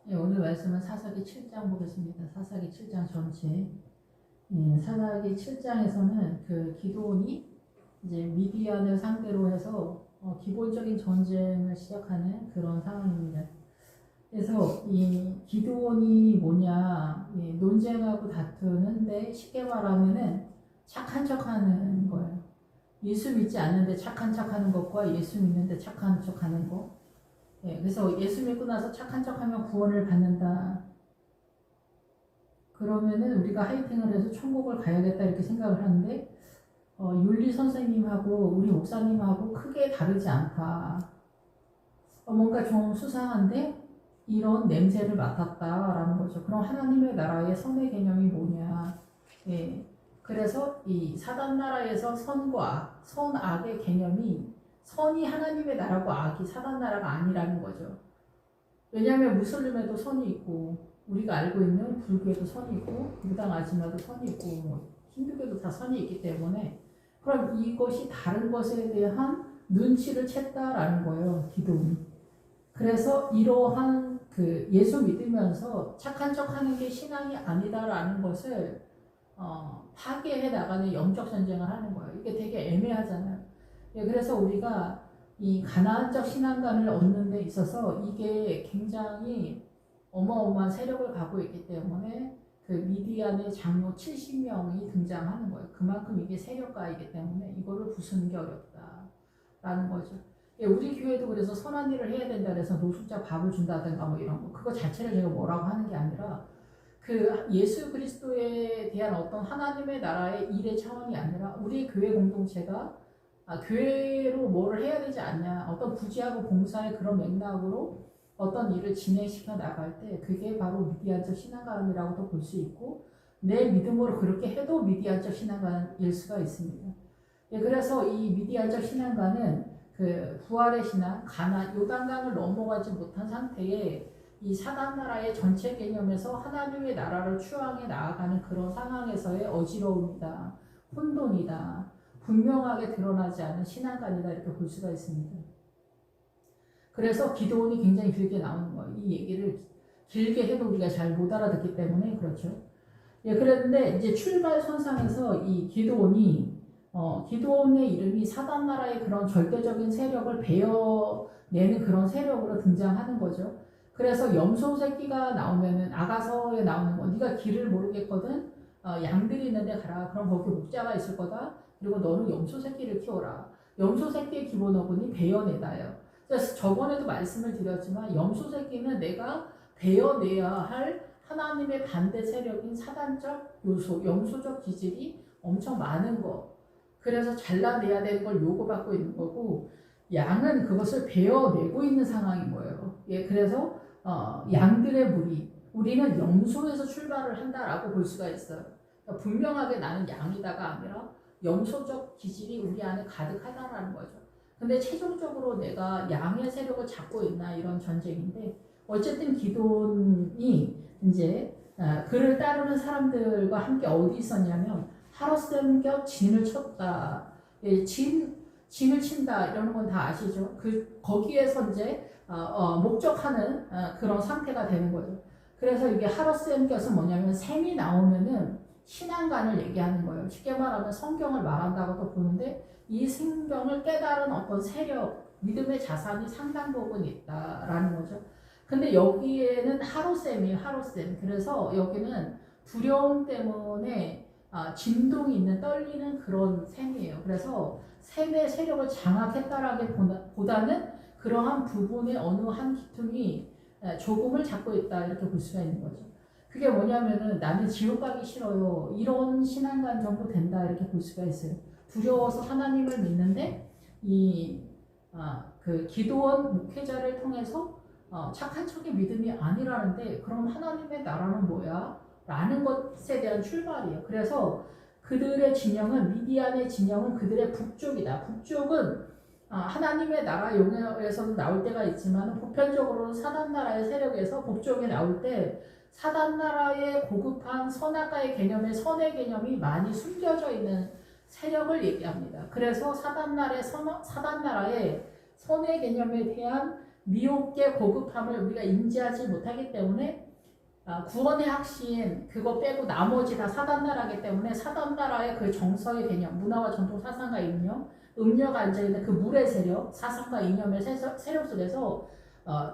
예, 오늘 말씀은 사사기 7장 보겠습니다. 사사기 7장 전체. 사사기 7장에서는 그 기드온이 이제 미디안을 상대로 해서 기본적인 전쟁을 시작하는 그런 상황입니다. 그래서 이 기드온이 뭐냐, 논쟁하고 다투는데 쉽게 말하면은 착한 척하는 거예요. 예수 믿지 않는데 착한 척하는 것과 예수 믿는데 착한 척하는 거. 그래서 예수 믿고 나서 착한 척하면 구원을 받는다. 그러면은 우리가 화이팅을 해서 천국을 가야겠다 이렇게 생각을 하는데 윤리 선생님하고 우리 목사님하고 크게 다르지 않다. 뭔가 좀 수상한데 이런 냄새를 맡았다라는 거죠. 그럼 하나님의 나라의 선의 개념이 뭐냐? 그래서 이 사단 나라에서 선과 악, 선악의 개념이 선이 하나님의 나라고 악이 사단 나라가 아니라는 거죠. 왜냐하면 무슬림에도 선이 있고 우리가 알고 있는 불교에도 선이 있고 무당 아지마도 선이 있고 뭐 힌두교도 다 선이 있기 때문에 그럼 이것이 다른 것에 대한 눈치를 챘다라는 거예요. 기도는. 그래서 이러한 그 예수 믿으면서 착한 척하는 게 신앙이 아니다라는 것을 파괴해 나가는 영적 전쟁을 하는 거예요. 이게 되게 애매하잖아요. 그래서 우리가 이 가나안적 신앙관을 얻는 데 있어서 이게 굉장히 어마어마한 세력을 갖고 있기 때문에 그 미디안의 장로 70명이 등장하는 거예요. 그만큼 이게 세력가이기 때문에 이거를 부수는 게 어렵다라는 거죠. 우리 교회도 그래서 선한 일을 해야 된다 그래서 노숙자 밥을 준다든가 뭐 이런 거 그거 자체를 제가 뭐라고 하는 게 아니라 그 예수 그리스도에 대한 어떤 하나님의 나라의 일의 차원이 아니라 우리 교회 공동체가 교회로 뭐를 해야 되지 않냐 어떤 부지하고 봉사의 그런 맥락으로 어떤 일을 진행시켜 나갈 때 그게 바로 미디안적 신앙관이라고도 볼 수 있고 내 믿음으로 그렇게 해도 미디안적 신앙관일 수가 있습니다. 그래서 이 미디안적 신앙관은 그 부활의 신앙, 가나, 요단강을 넘어가지 못한 상태에 이 사단 나라의 전체 개념에서 하나님의 나라를 추앙해 나아가는 그런 상황에서의 어지러움이다, 혼돈이다, 분명하게 드러나지 않은 신앙관이다 이렇게 볼 수가 있습니다. 그래서 기드온이 굉장히 길게 나오는 거예요. 이 얘기를 길게 해도 우리가 잘 못 알아듣기 때문에 그렇죠. 그런데 이제 출발선상에서 이 기드온이 기드온의 이름이 사단 나라의 그런 절대적인 세력을 베어내는 그런 세력으로 등장하는 거죠. 그래서 염소 새끼가 나오면은 아가서에 나오는 거, 네가 길을 모르겠거든. 양들이 있는데 가라. 그럼 거기 목자가 있을 거다. 그리고 너는 염소 새끼를 키워라. 염소 새끼의 기본 어근이 베어내다예요. 그래서 저번에도 말씀을 드렸지만 염소 새끼는 내가 베어내야 할 하나님의 반대 세력인 사단적 요소, 염소적 기질이 엄청 많은 거. 그래서 잘라내야 되는 걸 요구받고 있는 거고 양은 그것을 베어내고 있는 상황인 거예요. 그래서 양들의 무리, 우리는 염소에서 출발을 한다라고 볼 수가 있어요. 그러니까 분명하게 나는 양이다가 아니라 염소적 기질이 우리 안에 가득하다라는 거죠. 근데 최종적으로 내가 양의 세력을 잡고 있나 이런 전쟁인데 어쨌든 기드온이 이제 그를 따르는 사람들과 함께 어디 있었냐면 하롯셈 곁 진을 쳤다. 진을 친다 이러는 건 다 아시죠? 거기에서 이제 목적하는 그런 상태가 되는 거죠. 그래서 이게 하롯셈 곁은 뭐냐면 셈이 나오면은 신앙관을 얘기하는 거예요. 쉽게 말하면 성경을 말한다고도 보는데 이 성경을 깨달은 어떤 세력, 믿음의 자산이 상당 부분 있다라는 거죠. 근데 여기에는 하롯셈이에요. 하롯셈. 그래서 여기는 두려움 때문에 진동이 있는 떨리는 그런 셈이에요. 그래서 셈의 세력을 장악했다라기보다는 그러한 부분의 어느 한 기둥이 조금을 잡고 있다 이렇게 볼 수가 있는 거죠. 그게 뭐냐면은 나는 지옥 가기 싫어요. 이런 신앙관 정도 된다 이렇게 볼 수가 있어요. 두려워서 하나님을 믿는데 그 기드온 목회자를 통해서 착한 척의 믿음이 아니라는데 그럼 하나님의 나라는 뭐야? 라는 것에 대한 출발이에요. 그래서 그들의 진영은 미디안의 진영은 그들의 북쪽이다. 북쪽은 하나님의 나라 영역에서도 나올 때가 있지만 보편적으로는 사단 나라의 세력에서 북쪽에 나올 때 사단 나라의 고급한 선악과의 개념의 선의 개념이 많이 숨겨져 있는 세력을 얘기합니다. 그래서 사단 나라의 선의 개념에 대한 미혹의 고급함을 우리가 인지하지 못하기 때문에 구원의 확신 그거 빼고 나머지 다 사단나라기 때문에 사단나라의 그 정서의 개념, 문화와 전통 사상과 이념, 음료가 앉아있는 그 물의 세력, 사상과 이념의 세력 속에서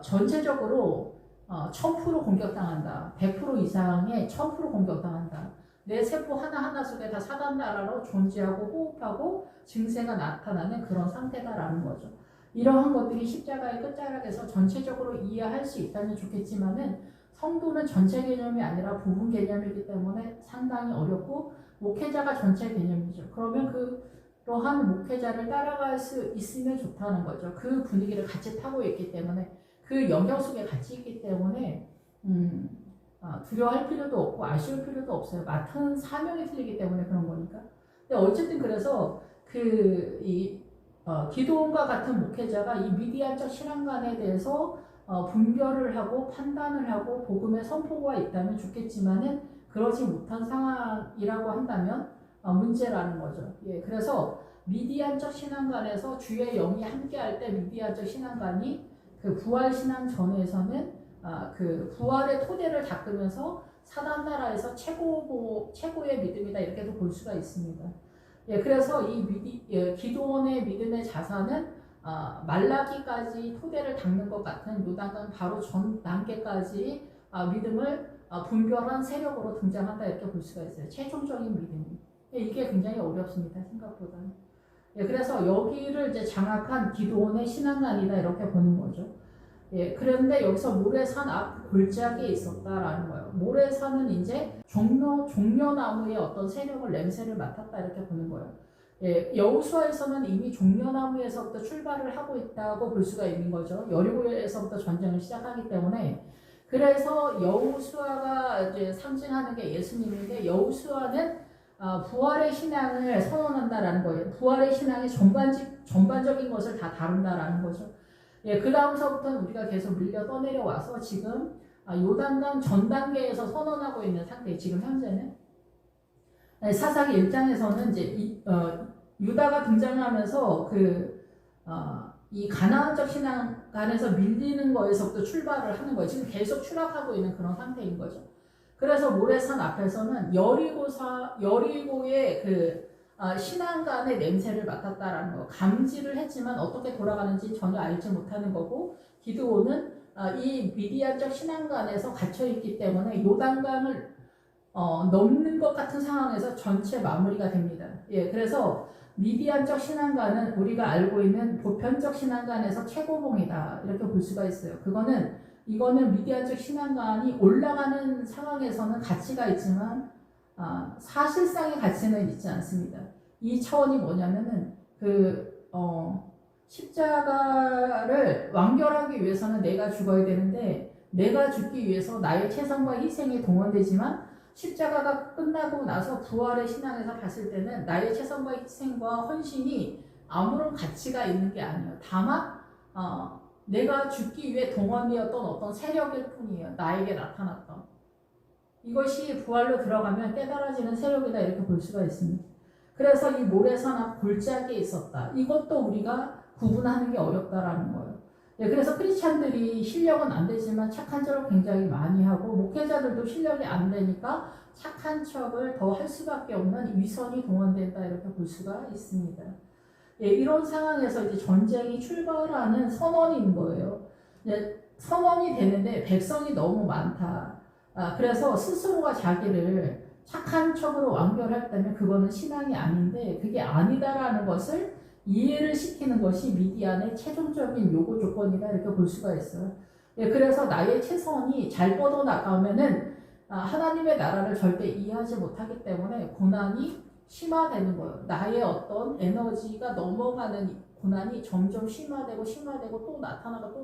전체적으로 1000% 공격당한다. 100% 이상의 1000% 공격당한다. 내 세포 하나하나 속에 다 사단나라로 존재하고 호흡하고 증세가 나타나는 그런 상태다라는 거죠. 이러한 것들이 십자가의 끝자락에서 전체적으로 이해할 수 있다면 좋겠지만은 성도는 전체 개념이 아니라 부분 개념이기 때문에 상당히 어렵고 목회자가 전체 개념이죠. 그러면 그러한 목회자를 따라갈 수 있으면 좋다는 거죠. 그 분위기를 같이 타고 있기 때문에 그 영역 속에 같이 있기 때문에 두려워할 필요도 없고 아쉬울 필요도 없어요. 맡은 사명이 틀리기 때문에 그런 거니까. 근데 어쨌든 그래서 기도원과 같은 목회자가 이 미디안적 신앙관에 대해서 분별을 하고 판단을 하고 복음의 선포가 있다면 좋겠지만은 그러지 못한 상황이라고 한다면 문제라는 거죠. 예, 그래서 미디안적 신앙관에서 주의 영이 함께할 때 미디안적 신앙관이 그 부활 신앙 전에서는 그 부활의 토대를 닦으면서 사단나라에서 최고의 믿음이다 이렇게도 볼 수가 있습니다. 예, 그래서 기도원의 믿음의 자산은 말라기까지 토대를 닦는 것 같은 요단강 바로 전 단계까지 믿음을 분별한 세력으로 등장한다 이렇게 볼 수가 있어요. 최종적인 믿음이. 예, 이게 굉장히 어렵습니다. 생각보다는. 예, 그래서 여기를 이제 장악한 기도원의 신앙관이다 이렇게 보는 거죠. 예, 그런데 여기서 모래산 앞 골짜기에 있었다라는 거예요. 모래산은 이제 종려나무의 어떤 세력을 냄새를 맡았다 이렇게 보는 거예요. 예, 여호수아에서는 이미 종려나무에서부터 출발을 하고 있다고 볼 수가 있는 거죠. 여리고에서부터 전쟁을 시작하기 때문에. 그래서 여호수아가 이제 상징하는 게 예수님인데 여호수아는 부활의 신앙을 선언한다라는 거예요. 부활의 신앙이 전반적인 것을 다 다룬다라는 거죠. 예, 그 다음서부터는 우리가 계속 밀려 떠내려 와서 지금 요단강 전 단계에서 선언하고 있는 상태. 지금 현재는 사사기 1장에서는 이제 유다가 등장하면서 이 가나안적 신앙관에서 밀리는 거에서부터 출발을 하는 거예요. 지금 계속 추락하고 있는 그런 상태인 거죠. 그래서 모래산 앞에서는 여리고의 신앙관의 냄새를 맡았다라는 거. 감지를 했지만 어떻게 돌아가는지 전혀 알지 못하는 거고, 기드온은 이 미디안적 신앙관에서 갇혀있기 때문에 요단강을 넘는 것 같은 상황에서 전체 마무리가 됩니다. 예, 그래서 미디안적 신앙관은 우리가 알고 있는 보편적 신앙관에서 최고봉이다 이렇게 볼 수가 있어요. 이거는 미디안적 신앙관이 올라가는 상황에서는 가치가 있지만 사실상의 가치는 있지 않습니다. 이 차원이 뭐냐면은 십자가를 완결하기 위해서는 내가 죽어야 되는데 내가 죽기 위해서 나의 최선과 희생이 동원되지만 십자가가 끝나고 나서 부활의 신앙에서 봤을 때는 나의 최선과 희생과 헌신이 아무런 가치가 있는 게 아니에요. 다만 내가 죽기 위해 동원되었던 어떤 세력일 뿐이에요. 나에게 나타났던. 이것이 부활로 들어가면 깨달아지는 세력이다 이렇게 볼 수가 있습니다. 그래서 이 모래산 앞 골짜기에 있었다. 이것도 우리가 구분하는 게 어렵다라는 거예요. 예, 그래서 크리스찬들이 실력은 안 되지만 착한 척을 굉장히 많이 하고 목회자들도 실력이 안 되니까 착한 척을 더 할 수밖에 없는 위선이 동원된다 이렇게 볼 수가 있습니다. 예, 이런 상황에서 이제 전쟁이 출발하는 선언인 거예요. 선언이 되는데 백성이 너무 많다. 그래서 스스로가 자기를 착한 척으로 완결했다면 그거는 신앙이 아닌데 그게 아니다라는 것을 이해를 시키는 것이 미디안의 최종적인 요구 조건이다 이렇게 볼 수가 있어요. 예, 그래서 나의 최선이 잘 뻗어나가면은 하나님의 나라를 절대 이해하지 못하기 때문에 고난이 심화되는 거예요. 나의 어떤 에너지가 넘어가는 고난이 점점 심화되고 또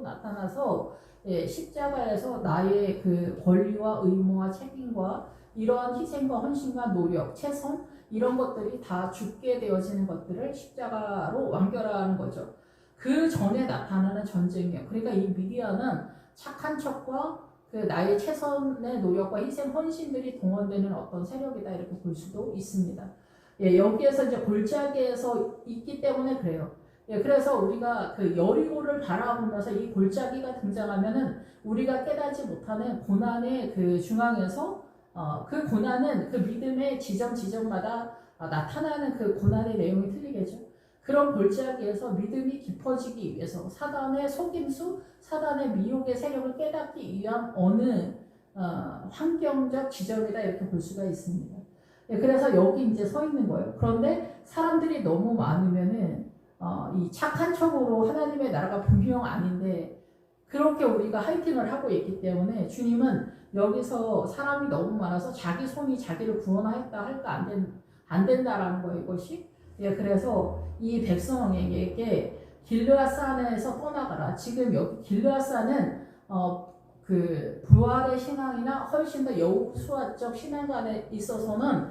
나타나서 예, 십자가에서 나의 그 권리와 의무와 책임과 이러한 희생과 헌신과 노력, 최선 이런 것들이 다 죽게 되어지는 것들을 십자가로 완결하는 거죠. 그 전에 나타나는 전쟁이에요. 그러니까 이 미디안은 착한 척과 그 나의 최선의 노력과 희생, 헌신들이 동원되는 어떤 세력이다 이렇게 볼 수도 있습니다. 예, 여기에서 이제 골짜기에서 있기 때문에 그래요. 예, 그래서 우리가 그 여리고를 바라보면서 이 골짜기가 등장하면은 우리가 깨닫지 못하는 고난의 그 중앙에서 그 고난은 그 믿음의 지점마다 나타나는 그 고난의 내용이 틀리겠죠. 그런 골짜기에서 믿음이 깊어지기 위해서 사단의 속임수, 사단의 미혹의 세력을 깨닫기 위한 어느 환경적 지점이다 이렇게 볼 수가 있습니다. 예, 그래서 여기 이제 서 있는 거예요. 그런데 사람들이 너무 많으면은 이 착한 척으로 하나님의 나라가 분명 아닌데 그렇게 우리가 화이팅을 하고 있기 때문에 주님은 여기서 사람이 너무 많아서 자기 손이 자기를 구원하였다 할까 안 된다라는 거예요, 이것이. 예, 그래서 이 백성에게 길르앗산에서 떠나가라. 지금 여기 길르앗산은 그 부활의 신앙이나 훨씬 더 여호수아적 신앙관에 있어서는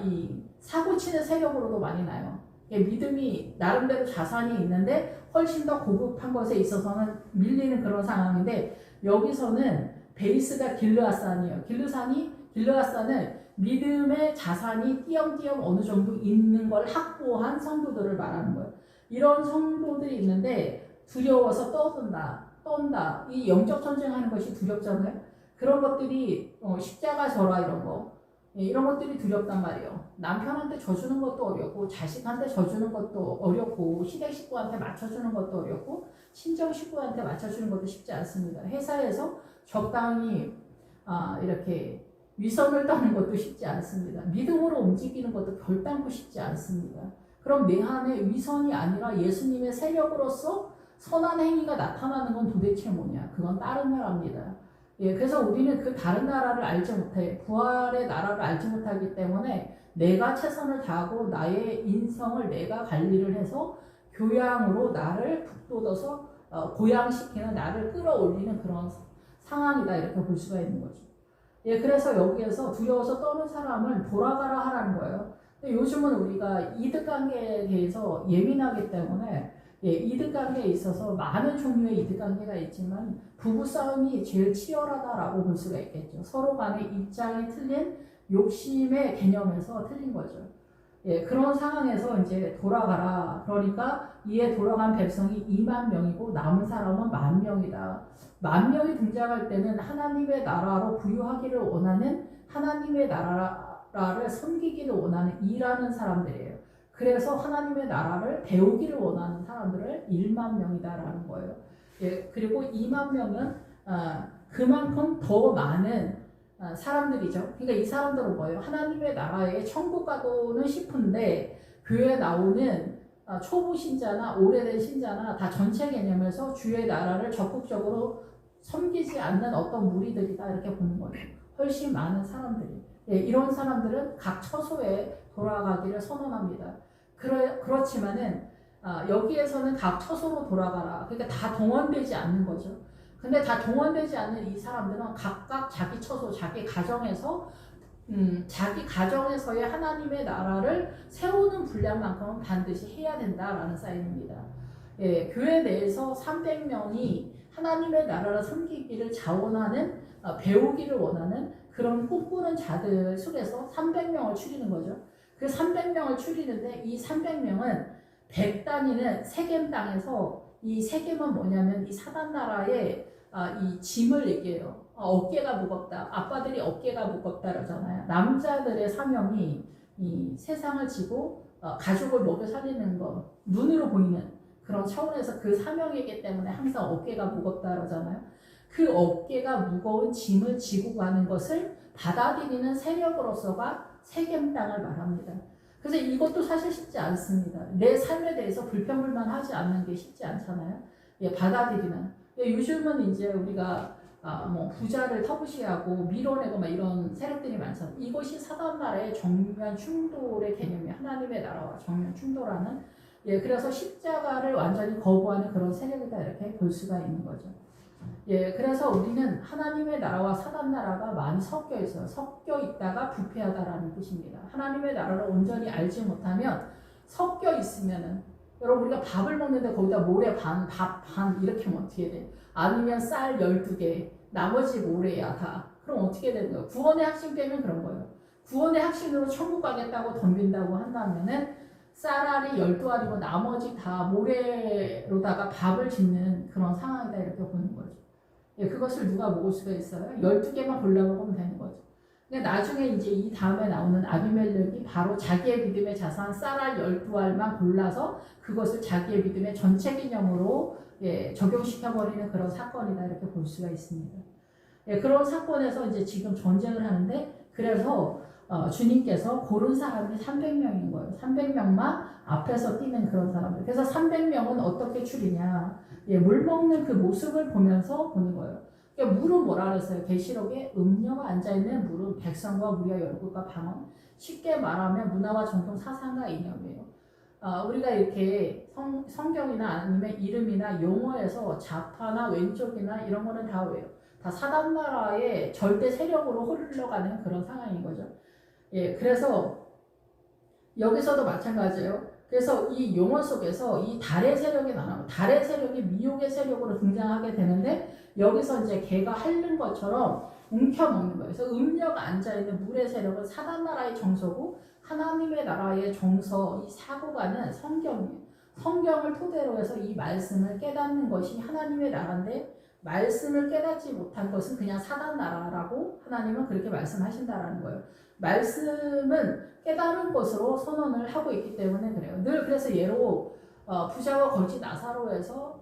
이 사고치는 세력으로도 많이 나요. 믿음이 나름대로 자산이 있는데 훨씬 더 고급한 것에 있어서는 밀리는 그런 상황인데 여기서는 베이스가 길르앗산이에요. 길르앗산은 믿음의 자산이 띄엄띄엄 어느 정도 있는 걸 확보한 성도들을 말하는 거예요. 이런 성도들이 있는데 두려워서 떤다. 이 영적 전쟁하는 것이 두렵잖아요. 그런 것들이 십자가 절하 이런 거. 이런 것들이 두렵단 말이에요. 남편한테 져주는 것도 어렵고 자식한테 져주는 것도 어렵고 시댁 식구한테 맞춰주는 것도 어렵고 친정 식구한테 맞춰주는 것도 쉽지 않습니다. 회사에서 적당히 이렇게 위선을 떠는 것도 쉽지 않습니다. 믿음으로 움직이는 것도 결단코 쉽지 않습니다. 그럼 내 안에 위선이 아니라 예수님의 세력으로서 선한 행위가 나타나는 건 도대체 뭐냐? 그건 다른 나라입니다. 예, 그래서 우리는 그 다른 나라를 알지 못해. 부활의 나라를 알지 못하기 때문에 내가 최선을 다하고 나의 인성을 내가 관리를 해서 교양으로 나를 북돋워서 고양시키는 나를 끌어올리는 그런 상황이다 이렇게 볼 수가 있는 거죠. 예, 그래서 여기에서 두려워서 떠는 사람을 돌아가라 하라는 거예요. 근데 요즘은 우리가 이득관계에 대해서 예민하기 때문에 이득관계에 있어서 많은 종류의 이득관계가 있지만 부부싸움이 제일 치열하다라고 볼 수가 있겠죠. 서로 간의 입장이 틀린 욕심의 개념에서 틀린 거죠. 예, 그런 상황에서 이제 돌아가라. 그러니까 이에 돌아간 백성이 2만 명이고 남은 사람은 10,000명이다. 10,000명이 등장할 때는 하나님의 나라로 부유하기를 원하는 하나님의 나라를 섬기기를 원하는 일하는 사람들이에요. 그래서 하나님의 나라를 배우기를 원하는 사람들을 1만 명이다라는 거예요. 예, 그리고 2만 명은 그만큼 더 많은 사람들이죠. 그러니까 이 사람들은 뭐예요? 하나님의 나라에 천국 가고는 싶은데 교회에 나오는 초보 신자나 오래된 신자나 다 전체 개념에서 주의 나라를 적극적으로 섬기지 않는 어떤 무리들이다 이렇게 보는 거예요. 훨씬 많은 사람들이. 예, 이런 사람들은 각 처소에 돌아가기를 선언합니다. 그렇지만은 여기에서는 각 처소로 돌아가라. 그러니까 다 동원되지 않는 거죠. 근데 다 동원되지 않는 이 사람들은 각각 자기 처소, 자기 가정에서 자기 가정에서의 하나님의 나라를 세우는 분량만큼은 반드시 해야 된다라는 사인입니다. 예, 교회 내에서 300명이 하나님의 나라를 섬기기를 자원하는 배우기를 원하는 그런 꿈꾸는 자들 속에서 300명을 추리는 거죠. 그 300명을 추리는데 이 300명은 100단위는 세겜 땅에서 이 세겜은 뭐냐면 이 사단 나라의 이 짐을 얘기해요. 어깨가 무겁다. 아빠들이 어깨가 무겁다 그러잖아요. 남자들의 사명이 이 세상을 지고 가족을 먹여 살리는 것, 눈으로 보이는 그런 차원에서 그 사명이기 때문에 항상 어깨가 무겁다 그러잖아요. 그 어깨가 무거운 짐을 지고 가는 것을 받아들이는 세력으로서가 세겜 땅을 말합니다. 그래서 이것도 사실 쉽지 않습니다. 내 삶에 대해서 불평불만하지 않는 게 쉽지 않잖아요. 예, 받아들이는. 예, 요즘은 이제 우리가 뭐 부자를 터부시하고 밀어내고 막 이런 세력들이 많잖아요. 이것이 사단 나라의 정면 충돌의 개념이에요. 하나님의 나라와 정면 충돌하는. 예, 그래서 십자가를 완전히 거부하는 그런 세력이다 이렇게 볼 수가 있는 거죠. 예, 그래서 우리는 하나님의 나라와 사단 나라가 많이 섞여 있어요. 섞여 있다가 부패하다라는 뜻입니다. 하나님의 나라를 온전히 알지 못하면 섞여 있으면은 여러분 우리가 밥을 먹는데 거기다 모래 반, 밥 반 이렇게 하면 어떻게 돼? 아니면 쌀 12개, 나머지 모래야 다. 그럼 어떻게 되는 거예요? 구원의 확신 때문에 그런 거예요. 구원의 확신으로 천국 가겠다고 덤빈다고 한다면은 쌀알이 12알이고 나머지 다 모래로다가 밥을 짓는 그런 상황이다 이렇게 보는 거죠. 예, 그것을 누가 먹을 수가 있어요? 12개만 골라 먹으면 되는 거죠. 근데 나중에 이제 이 다음에 나오는 아비멜렉이 바로 자기의 믿음의 자산 쌀알 12알만 골라서 그것을 자기의 믿음의 전체 개념으로 예, 적용시켜버리는 그런 사건이다 이렇게 볼 수가 있습니다. 예, 그런 사건에서 이제 지금 전쟁을 하는데 그래서 주님께서 고른 사람이 300명인 거예요. 300명만 앞에서 뛰는 그런 사람들. 그래서 300명은 어떻게 추리냐. 예, 물 먹는 그 모습을 보면서 보는 거예요. 그러니까 물은 뭐라 그랬어요? 계시록에 음녀가 앉아있는 물은 백성과 무리와 열국과 방언. 쉽게 말하면 문화와 전통 사상과 이념이에요. 우리가 이렇게 성경이나 아니면 이름이나 용어에서 좌파나 왼쪽이나 이런 거는 다 왜요? 다 사단 나라의 절대 세력으로 흘러가는 그런 상황인 거죠. 예, 그래서 여기서도 마찬가지예요. 그래서 이 용어 속에서 이 달의 세력이 나와요. 달의 세력이 미혹의 세력으로 등장하게 되는데 여기서 이제 개가 핥는 것처럼 움켜먹는 거예요. 그래서 음녀가 앉아있는 물의 세력은 사단 나라의 정서고 하나님의 나라의 정서, 이 사고가는 성경이에요. 성경을 토대로 해서 이 말씀을 깨닫는 것이 하나님의 나라인데 말씀을 깨닫지 못한 것은 그냥 사단 나라라고 하나님은 그렇게 말씀하신다라는 거예요. 말씀은 깨달은 것으로 선언을 하고 있기 때문에 그래요. 늘 그래서 예로 부자와 거지 나사로에서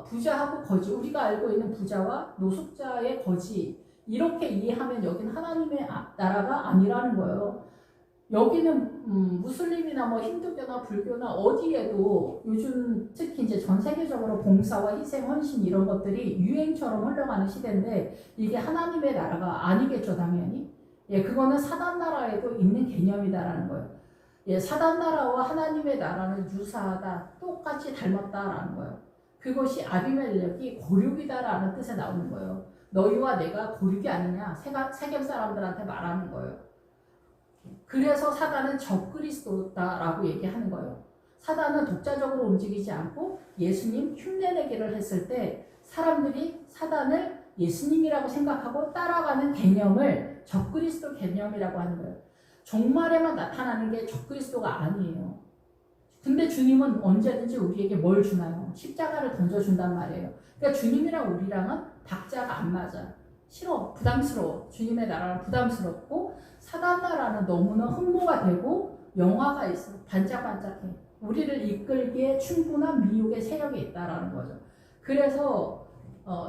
부자하고 거지 우리가 알고 있는 부자와 노숙자의 거지 이렇게 이해하면 여기는 하나님의 나라가 아니라는 거예요. 여기는 무슬림이나 뭐 힌두교나 불교나 어디에도 요즘 특히 이제 전 세계적으로 봉사와 희생, 헌신 이런 것들이 유행처럼 흘러가는 시대인데 이게 하나님의 나라가 아니겠죠 당연히. 예, 그거는 사단 나라에도 있는 개념이다라는 거예요. 예, 사단 나라와 하나님의 나라는 유사하다, 똑같이 닮았다라는 거예요. 그것이 아비멜렉이 고륙이다라는 뜻에 나오는 거예요. 너희와 내가 고륙이 아니냐 세겜 사람들한테 말하는 거예요. 그래서 사단은 적그리스도다라고 얘기하는 거예요. 사단은 독자적으로 움직이지 않고 예수님 흉내내기를 했을 때 사람들이 사단을 예수님이라고 생각하고 따라가는 개념을 적그리스도 개념이라고 하는 거예요. 종말에만 나타나는 게 적그리스도가 아니에요. 근데 주님은 언제든지 우리에게 뭘 주나요? 십자가를 던져준단 말이에요. 그러니까 주님이랑 우리랑은 박자가 안 맞아. 싫어, 부담스러워. 주님의 나라는 부담스럽고 사단 나라는 너무나 흠모가 되고 영화가 있어. 반짝반짝해. 우리를 이끌기에 충분한 미혹의 세력이 있다라는 거죠. 그래서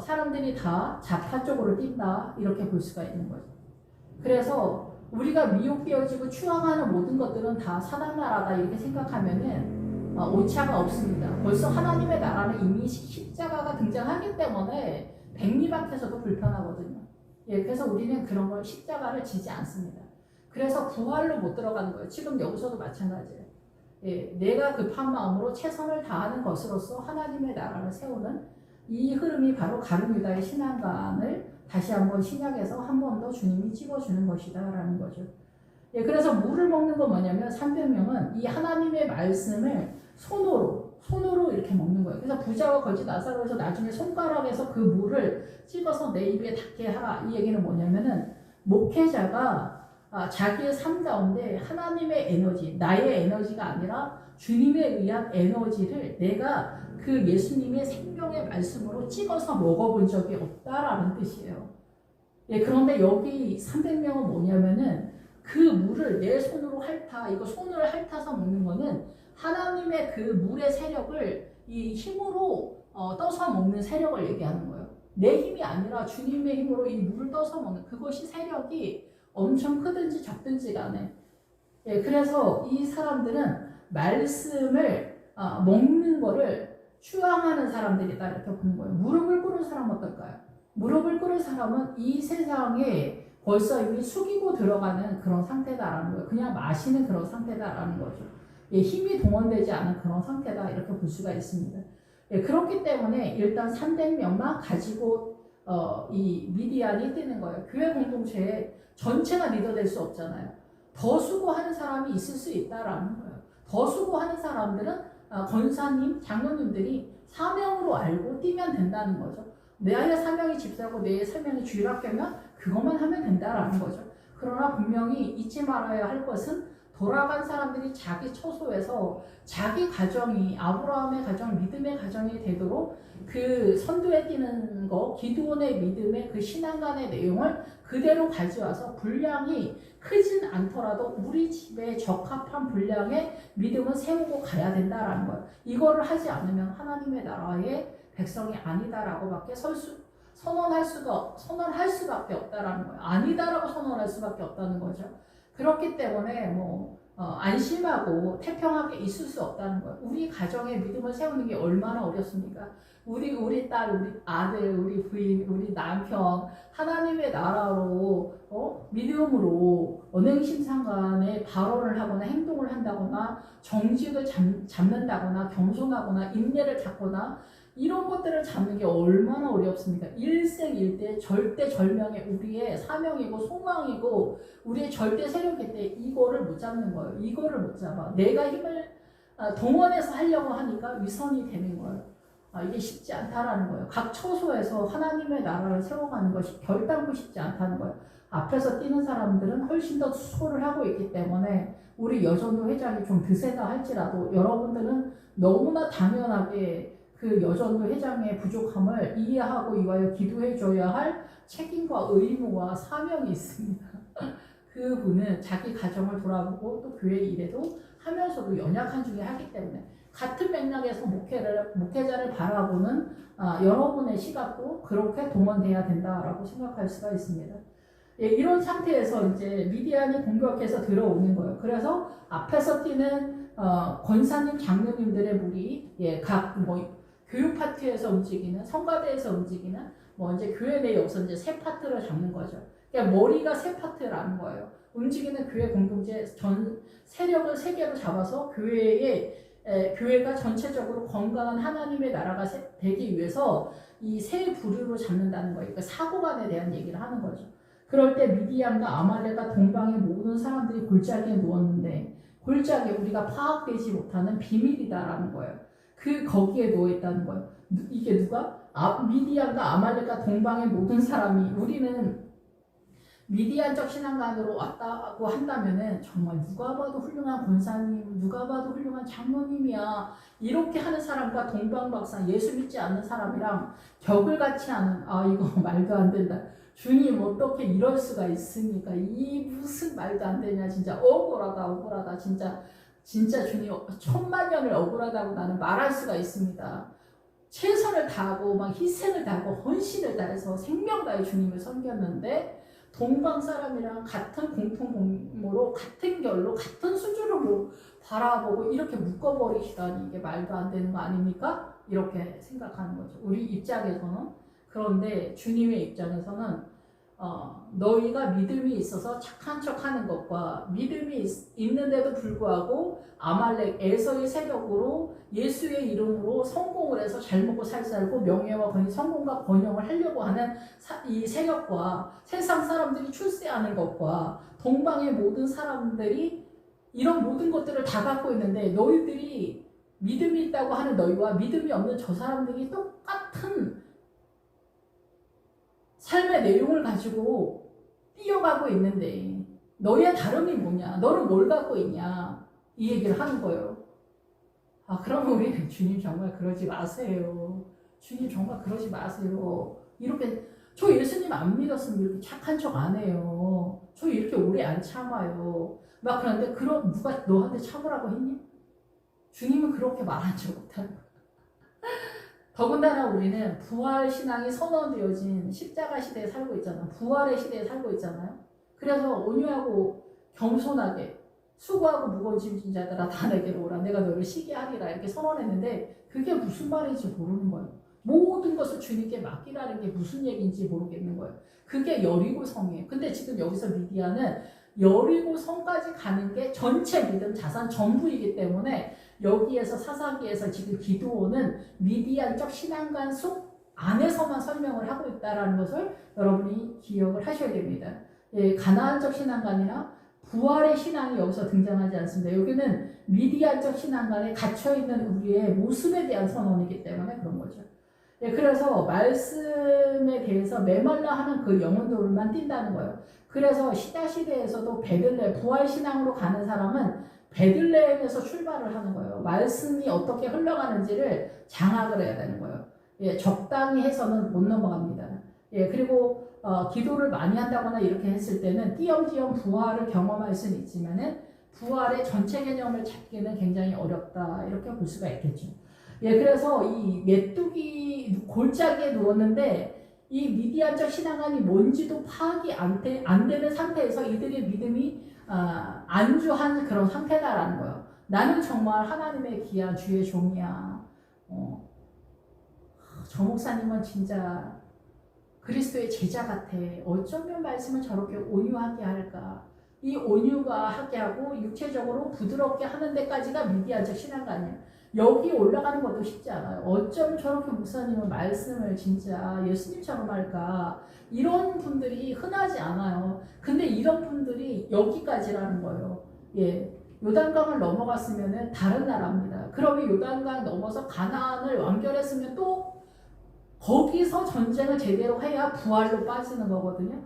사람들이 다 좌파 쪽으로 뛴다 이렇게 볼 수가 있는 거죠. 그래서 우리가 미혹되어지고 추앙하는 모든 것들은 다 사단 나라다 이렇게 생각하면은 오차가 없습니다. 벌써 하나님의 나라는 이미 십자가가 등장하기 때문에 백리밭에서도 불편하거든요. 예, 그래서 우리는 그런 걸 십자가를 지지 않습니다. 그래서 부활로 못 들어가는 거예요. 지금 여기서도 마찬가지예요. 예, 내가 급한 마음으로 최선을 다하는 것으로서 하나님의 나라를 세우는 이 흐름이 바로 가룟 유다의 신앙관을 다시 한번 신약에서 한 번 더 주님이 찍어주는 것이다라는 거죠. 예, 그래서 물을 먹는 건 뭐냐면 300명은 이 하나님의 말씀을 손으로 이렇게 먹는 거예요. 그래서 부자와 거지 나사로에서 나중에 손가락에서 그 물을 찍어서 내 입에 닿게 하라. 이 얘기는 뭐냐면은 목회자가 자기의 삶 가운데 하나님의 에너지, 나의 에너지가 아니라 주님에 의한 에너지를 내가 그 예수님의 생명의 말씀으로 찍어서 먹어본 적이 없다라는 뜻이에요. 예, 그런데 여기 300명은 뭐냐면은 그 물을 내 손으로 핥아, 이거 손으로 핥아서 먹는 거는 하나님의 그 물의 세력을 이 힘으로 떠서 먹는 세력을 얘기하는 거예요. 내 힘이 아니라 주님의 힘으로 이 물을 떠서 먹는 그것이 세력이 엄청 크든지 적든지 간에. 예, 그래서 이 사람들은 말씀을 먹는 거를 추앙하는 사람들이다 이렇게 보는 거예요. 무릎을 꿇은 사람은 어떨까요? 무릎을 꿇은 사람은 이 세상에 벌써 이미 숙이고 들어가는 그런 상태다라는 거예요. 그냥 마시는 그런 상태다라는 거죠. 예, 힘이 동원되지 않은 그런 상태다 이렇게 볼 수가 있습니다. 예, 그렇기 때문에 일단 300명만 가지고 이 미디안이 뛰는 거예요. 교회 공동체에 전체가 리더될 수 없잖아요. 더 수고하는 사람이 있을 수 있다라는 거예요. 더 수고하는 사람들은 권사님, 장로님들이 사명으로 알고 뛰면 된다는 거죠. 나의 사명이 집사고 내 사명이 주일학교면 그것만 하면 된다라는 거죠. 그러나 분명히 잊지 말아야 할 것은 돌아간 사람들이 자기 처소에서 자기 가정이 아브라함의 가정, 믿음의 가정이 되도록 그 선두에 뛰는 거, 기드온의 믿음의 그 신앙관의 내용을 그대로 가져와서 분량이 크진 않더라도 우리 집에 적합한 분량의 믿음을 세우고 가야 된다라는 거예요. 이거를 하지 않으면 하나님의 나라의 백성이 아니다라고밖에 선언할 수밖에 없다라는 거예요. 아니다라고 선언할 수밖에 없다는 거죠. 그렇기 때문에 안심하고 태평하게 있을 수 없다는 거예요. 우리 가정에 믿음을 세우는 게 얼마나 어렵습니까? 우리 딸, 우리 아들, 우리 부인, 우리 남편 하나님의 나라로 믿음으로 언행심상간에 발언을 하거나 행동을 한다거나 정직을 잡는다거나 겸손하거나 인내를 갖거나 이런 것들을 잡는 게 얼마나 어렵습니까? 일생일대 절대절명의 우리의 사명이고 소망이고 우리의 절대 세력인데 이거를 못 잡는 거예요. 이거를 못 잡아. 내가 힘을 동원해서 하려고 하니까 위선이 되는 거예요. 이게 쉽지 않다라는 거예요. 각 처소에서 하나님의 나라를 세워가는 것이 결단코 쉽지 않다는 거예요. 앞에서 뛰는 사람들은 훨씬 더 수고를 하고 있기 때문에 우리 여전도 회장이 좀 드세다 할지라도 여러분들은 너무나 당연하게 그 여전도 회장의 부족함을 이해하고 이와여 기도해 줘야 할 책임과 의무와 사명이 있습니다. 그분은 자기 가정을 돌아보고 또 교회 일에도 하면서도 연약한 중에 하기 때문에 같은 맥락에서 목회자를 바라보는 여러분의 시각도 그렇게 동원돼야 된다라고 생각할 수가 있습니다. 예, 이런 상태에서 이제 미디안이 공격해서 들어오는 거예요. 그래서 앞에서 뛰는 권사님, 장로님들의 무리, 각 교육 파트에서 움직이는, 성가대에서 움직이는, 이제 교회 내 여기서 이제 세 파트를 잡는 거죠. 그러니까 머리가 세 파트라는 거예요. 움직이는 교회 공동체 전 세력을 세 개로 잡아서 교회가 전체적으로 건강한 하나님의 나라가 되기 위해서 이 세 부류로 잡는다는 거예요. 그러니까 사고관에 대한 얘기를 하는 거죠. 그럴 때 미디안과 아말렉과 동방의 모든 사람들이 골짜기에 누웠는데 골짜기에 우리가 파악되지 못하는 비밀이다라는 거예요. 거기에 누워있다는 거예요. 이게 누가? 미디안과 아말렉과 동방의 모든 사람이 우리는 미디안적 신앙관으로 왔다고 한다면은 정말 누가 봐도 훌륭한 권사님, 누가 봐도 훌륭한 장로님이야. 이렇게 하는 사람과 동방박사 예수 믿지 않는 사람이랑 격을 같이 하는 이거 말도 안 된다. 주님 어떻게 이럴 수가 있습니까? 이 무슨 말도 안 되냐. 진짜 억울하다. 진짜 주님 천만년을 억울하다고 나는 말할 수가 있습니다. 최선을 다하고 막 희생을 다하고 헌신을 다해서 생명 다해 주님을 섬겼는데 동방 사람이랑 같은 공통공모로 같은 결로 같은 수준으로 바라보고 이렇게 묶어버리시다니 이게 말도 안 되는 거 아닙니까? 이렇게 생각하는 거죠. 우리 입장에서는. 그런데 주님의 입장에서는 너희가 믿음이 있어서 착한 척하는 것과 믿음이 있는데도 불구하고 아말렉 에서의 세력으로 예수의 이름으로 성공을 해서 잘 먹고 잘 살고 명예와 권위 성공과 번영을 하려고 하는 이 세력과 세상 사람들이 출세하는 것과 동방의 모든 사람들이 이런 모든 것들을 다 갖고 있는데 너희들이 믿음이 있다고 하는 너희와 믿음이 없는 저 사람들이 똑같은 삶의 내용을 가지고 뛰어가고 있는데 너의 다름이 뭐냐? 너는 뭘 갖고 있냐? 이 얘기를 하는 거예요. 그러면 우리 주님 정말 그러지 마세요. 주님 정말 그러지 마세요. 이렇게 저 예수님 안 믿었으면 이렇게 착한 척 안 해요. 저 이렇게 오래 안 참아요. 막 그런데 그럼 누가 너한테 참으라고 했니? 주님은 그렇게 말하지 못하는 거예요. 더군다나 우리는 부활 신앙이 선언되어진 십자가 시대에 살고 있잖아요. 부활의 시대에 살고 있잖아요. 그래서 온유하고 겸손하게 수고하고 무거운 짐진 자들아 다 내게로 오라. 내가 너를 쉬게 하리라. 이렇게 선언했는데 그게 무슨 말인지 모르는 거예요. 모든 것을 주님께 맡기라는 게 무슨 얘기인지 모르겠는 거예요. 그게 여리고성이에요. 근데 지금 여기서 미디안은 여리고성까지 가는 게 전체 믿음 자산 전부이기 때문에 여기에서 사사기에서 지금 기드온은 미디안적 신앙관 속 안에서만 설명을 하고 있다는 것을 여러분이 기억을 하셔야 됩니다. 가나안적 신앙관이나 부활의 신앙이 여기서 등장하지 않습니다. 여기는 미디안적 신앙관에 갇혀있는 우리의 모습에 대한 선언이기 때문에 그런 거죠. 예, 그래서 말씀에 대해서 메말라 하는 그 영혼들만 뛴다는 거예요. 그래서 시대에서도 베들레 부활신앙으로 가는 사람은 베들레헴에서 출발을 하는 거예요. 말씀이 어떻게 흘러가는지를 장악을 해야 되는 거예요. 예, 적당히 해서는 못 넘어갑니다. 예, 그리고 기도를 많이 한다거나 이렇게 했을 때는 띄엄띄엄 부활을 경험할 수는 있지만은 부활의 전체 개념을 잡기는 굉장히 어렵다 이렇게 볼 수가 있겠죠. 예, 그래서 이 메뚜기 골짜기에 누웠는데 이 미디안적 신앙관이 뭔지도 파악이 안 되는 상태에서 이들의 믿음이 안주한 그런 상태다라는 거예요. 나는 정말 하나님의 귀한 주의 종이야. 저 목사님은 진짜 그리스도의 제자 같아. 어쩌면 말씀을 저렇게 온유하게 할까? 이 온유가 하게 하고 육체적으로 부드럽게 하는 데까지가 미디안적 신앙관이에요. 여기 올라가는 것도 쉽지 않아요. 어쩜 저렇게 목사님은 말씀을 진짜 예수님처럼 할까? 이런 분들이 흔하지 않아요. 근데 이런 분들이 여기까지라는 거예요. 예. 요단강을 넘어갔으면 다른 나라입니다. 그러면 요단강 넘어서 가나안을 완결했으면 또 거기서 전쟁을 제대로 해야 부활로 빠지는 거거든요.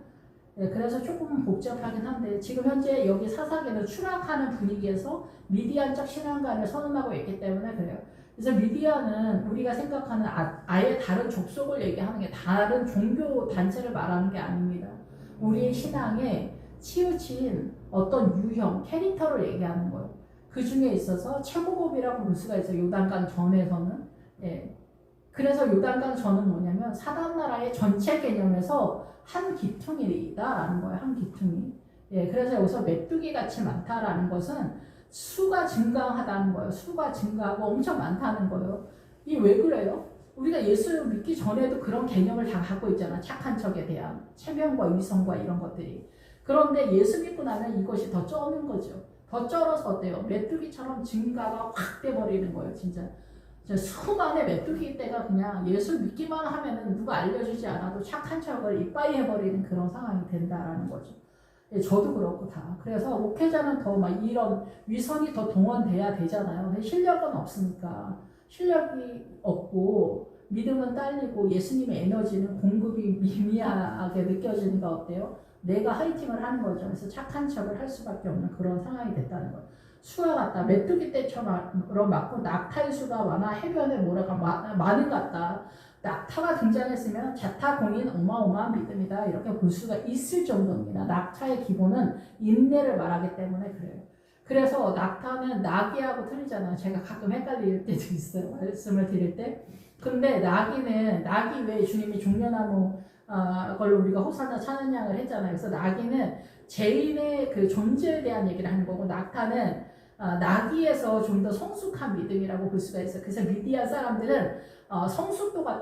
네, 그래서 조금 복잡하긴 한데 지금 현재 여기 사사기는 추락하는 분위기에서 미디안적 신앙관을 선언하고 있기 때문에 그래요. 그래서 미디안은 우리가 생각하는 아예 다른 족속을 얘기하는 게 다른 종교 단체를 말하는 게 아닙니다. 우리의 신앙에 치우친 어떤 유형, 캐릭터를 얘기하는 거예요. 그 중에 있어서 최고급이라고 볼 수가 있어요. 요단강 전에서는. 예. 그래서 요단강 전은 뭐냐면 사단나라의 전체 개념에서 한 기퉁이다라는 거예요. 한 기퉁이. 예, 그래서 여기서 메뚜기 같이 많다라는 것은 수가 증가하다는 거예요. 수가 증가하고 엄청 많다는 거예요. 이게 왜 그래요? 우리가 예수 믿기 전에도 그런 개념을 다 갖고 있잖아. 착한 척에 대한 체면과 위선과 이런 것들이. 그런데 예수 믿고 나면 이것이 더 쩌는 거죠. 더 쩔어서 어때요? 메뚜기처럼 증가가 확 돼버리는 거예요. 진짜. 수많은 메뚜기 때가 그냥 예수 믿기만 하면은 누가 알려주지 않아도 착한 척을 이빠이 해버리는 그런 상황이 된다라는 거죠. 예, 저도 그렇고 다. 그래서 목회자는 더 막 이런 위선이 더 동원돼야 되잖아요. 근데 실력은 없으니까. 실력이 없고 믿음은 딸리고 예수님의 에너지는 공급이 미미하게 느껴지니까 어때요? 내가 화이팅을 하는 거죠. 그래서 착한 척을 할 수밖에 없는 그런 상황이 됐다는 거예요. 수와 같다. 메뚜기 떼처럼 맞고 낙타의 수가 많아 해변에 모래가 많은 것 같다. 낙타가 등장했으면 자타공인 어마어마한 믿음이다. 이렇게 볼 수가 있을 정도입니다. 낙타의 기본은 인내를 말하기 때문에 그래요. 그래서 낙타는 나귀하고 틀리잖아요. 제가 가끔 헷갈릴 때도 있어요. 말씀을 드릴 때. 근데 나귀 외에 주님이 종려나무 걸로 우리가 호산나 찬양을 했잖아요. 그래서 나귀는 죄인의 그 존재에 대한 얘기를 하는 거고 낙타는 나귀에서 좀 더 성숙한 믿음이라고 볼 수가 있어요. 그래서 미디안 사람들은 성숙도가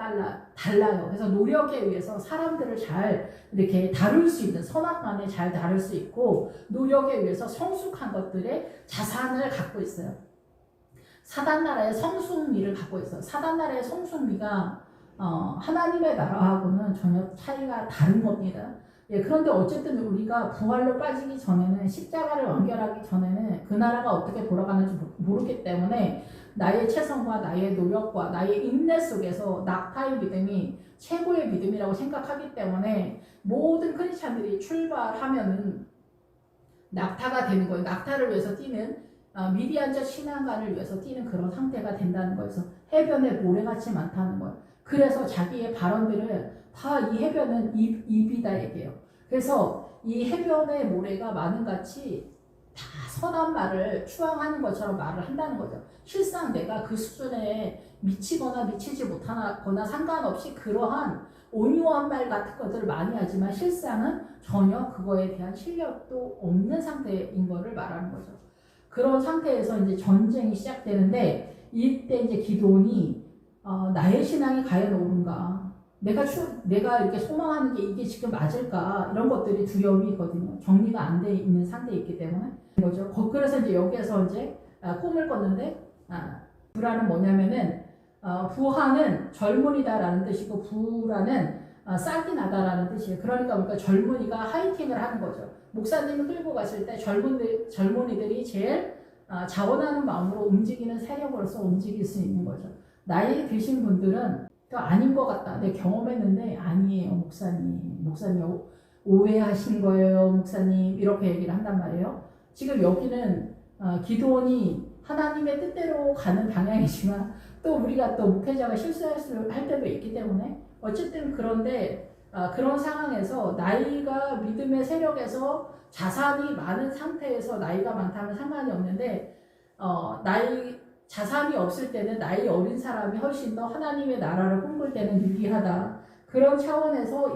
달라요. 그래서 노력에 의해서 사람들을 잘 이렇게 다룰 수 있는 선악간에 잘 다룰 수 있고 노력에 의해서 성숙한 것들의 자산을 갖고 있어요. 사단나라의 성숙미를 갖고 있어요. 사단나라의 성숙미가 하나님의 나라하고는 전혀 차이가 다른 겁니다. 예, 그런데 어쨌든 우리가 부활로 빠지기 전에는 십자가를 완결하기 전에는 그 나라가 어떻게 돌아가는지 모르기 때문에 나의 최선과 나의 노력과 나의 인내 속에서 낙타의 믿음이 최고의 믿음이라고 생각하기 때문에 모든 크리스찬들이 출발하면은 낙타가 되는 거예요. 낙타를 위해서 뛰는 미디안적 신앙관을 위해서 뛰는 그런 상태가 된다는 거예요. 그래서 해변에 모래같이 많다는 거예요. 그래서 자기의 발언들을 다 이 해변은 입이다 얘기해요. 그래서 이 해변의 모래가 많은 같이 다 선한 말을 추앙하는 것처럼 말을 한다는 거죠. 실상 내가 그 수준에 미치거나 미치지 못하거나 상관없이 그러한 온유한 말 같은 것들을 많이 하지만 실상은 전혀 그거에 대한 실력도 없는 상태인 거를 말하는 거죠. 그런 상태에서 이제 전쟁이 시작되는데 이때 이제 기도원이 나의 신앙이 과연 옳은가? 내가 이렇게 소망하는 게 이게 지금 맞을까? 이런 것들이 두려움이거든요. 정리가 안 돼 있는 상태에 있기 때문에. 거죠. 그래서 이제 여기에서 이제 꿈을 꿨는데, 부라는 뭐냐면은, 부하는 젊은이다라는 뜻이고, 부라는 싹이 나다라는 뜻이에요. 그러니까 우리가 젊은이가 하이킹을 하는 거죠. 목사님을 끌고 갔을 때 젊은이들이 제일 자원하는 마음으로 움직이는 세력으로서 움직일 수 있는 거죠. 나이 드신 분들은 아닌 것 같다. 내가 경험했는데 아니에요, 목사님. 목사님 오해하신 거예요, 목사님. 이렇게 얘기를 한단 말이에요. 지금 여기는 기도원이 하나님의 뜻대로 가는 방향이지만 또 우리가 또 목회자가 실수할 때도 있기 때문에 어쨌든 그런데 그런 상황에서 나이가 믿음의 세력에서 자산이 많은 상태에서 나이가 많다면 상관이 없는데 자산이 없을 때는 나이 어린 사람이 훨씬 더 하나님의 나라를 꿈꿀 때는 유리하다. 그런 차원에서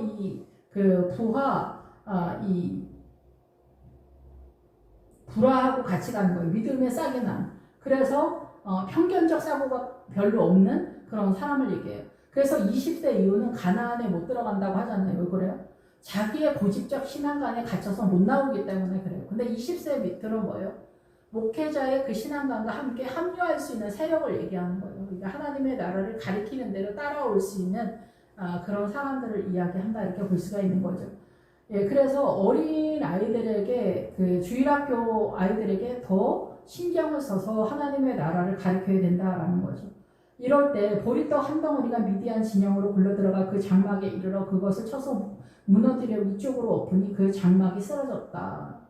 불화하고 같이 가는 거예요. 믿음의 싹이 난. 그래서 편견적 사고가 별로 없는 그런 사람을 얘기해요. 그래서 20세 이후는 가나안에 못 들어간다고 하잖아요. 왜 그래요? 자기의 고집적 신앙관에 갇혀서 못 나오기 때문에 그래요. 근데 20세 밑으로 뭐예요? 목회자의 그 신앙관과 함께 합류할 수 있는 세력을 얘기하는 거예요. 그러니까 하나님의 나라를 가리키는 대로 따라올 수 있는 그런 사람들을 이야기한다 이렇게 볼 수가 있는 거죠. 예, 그래서 어린 아이들에게 그 주일학교 아이들에게 더 신경을 써서 하나님의 나라를 가리켜야 된다라는 거죠. 이럴 때 보리떡 한 덩어리가 미디안 진영으로 굴러들어가 그 장막에 이르러 그것을 쳐서 무너뜨려 위쪽으로 엎으니 그 장막이 쓰러졌다.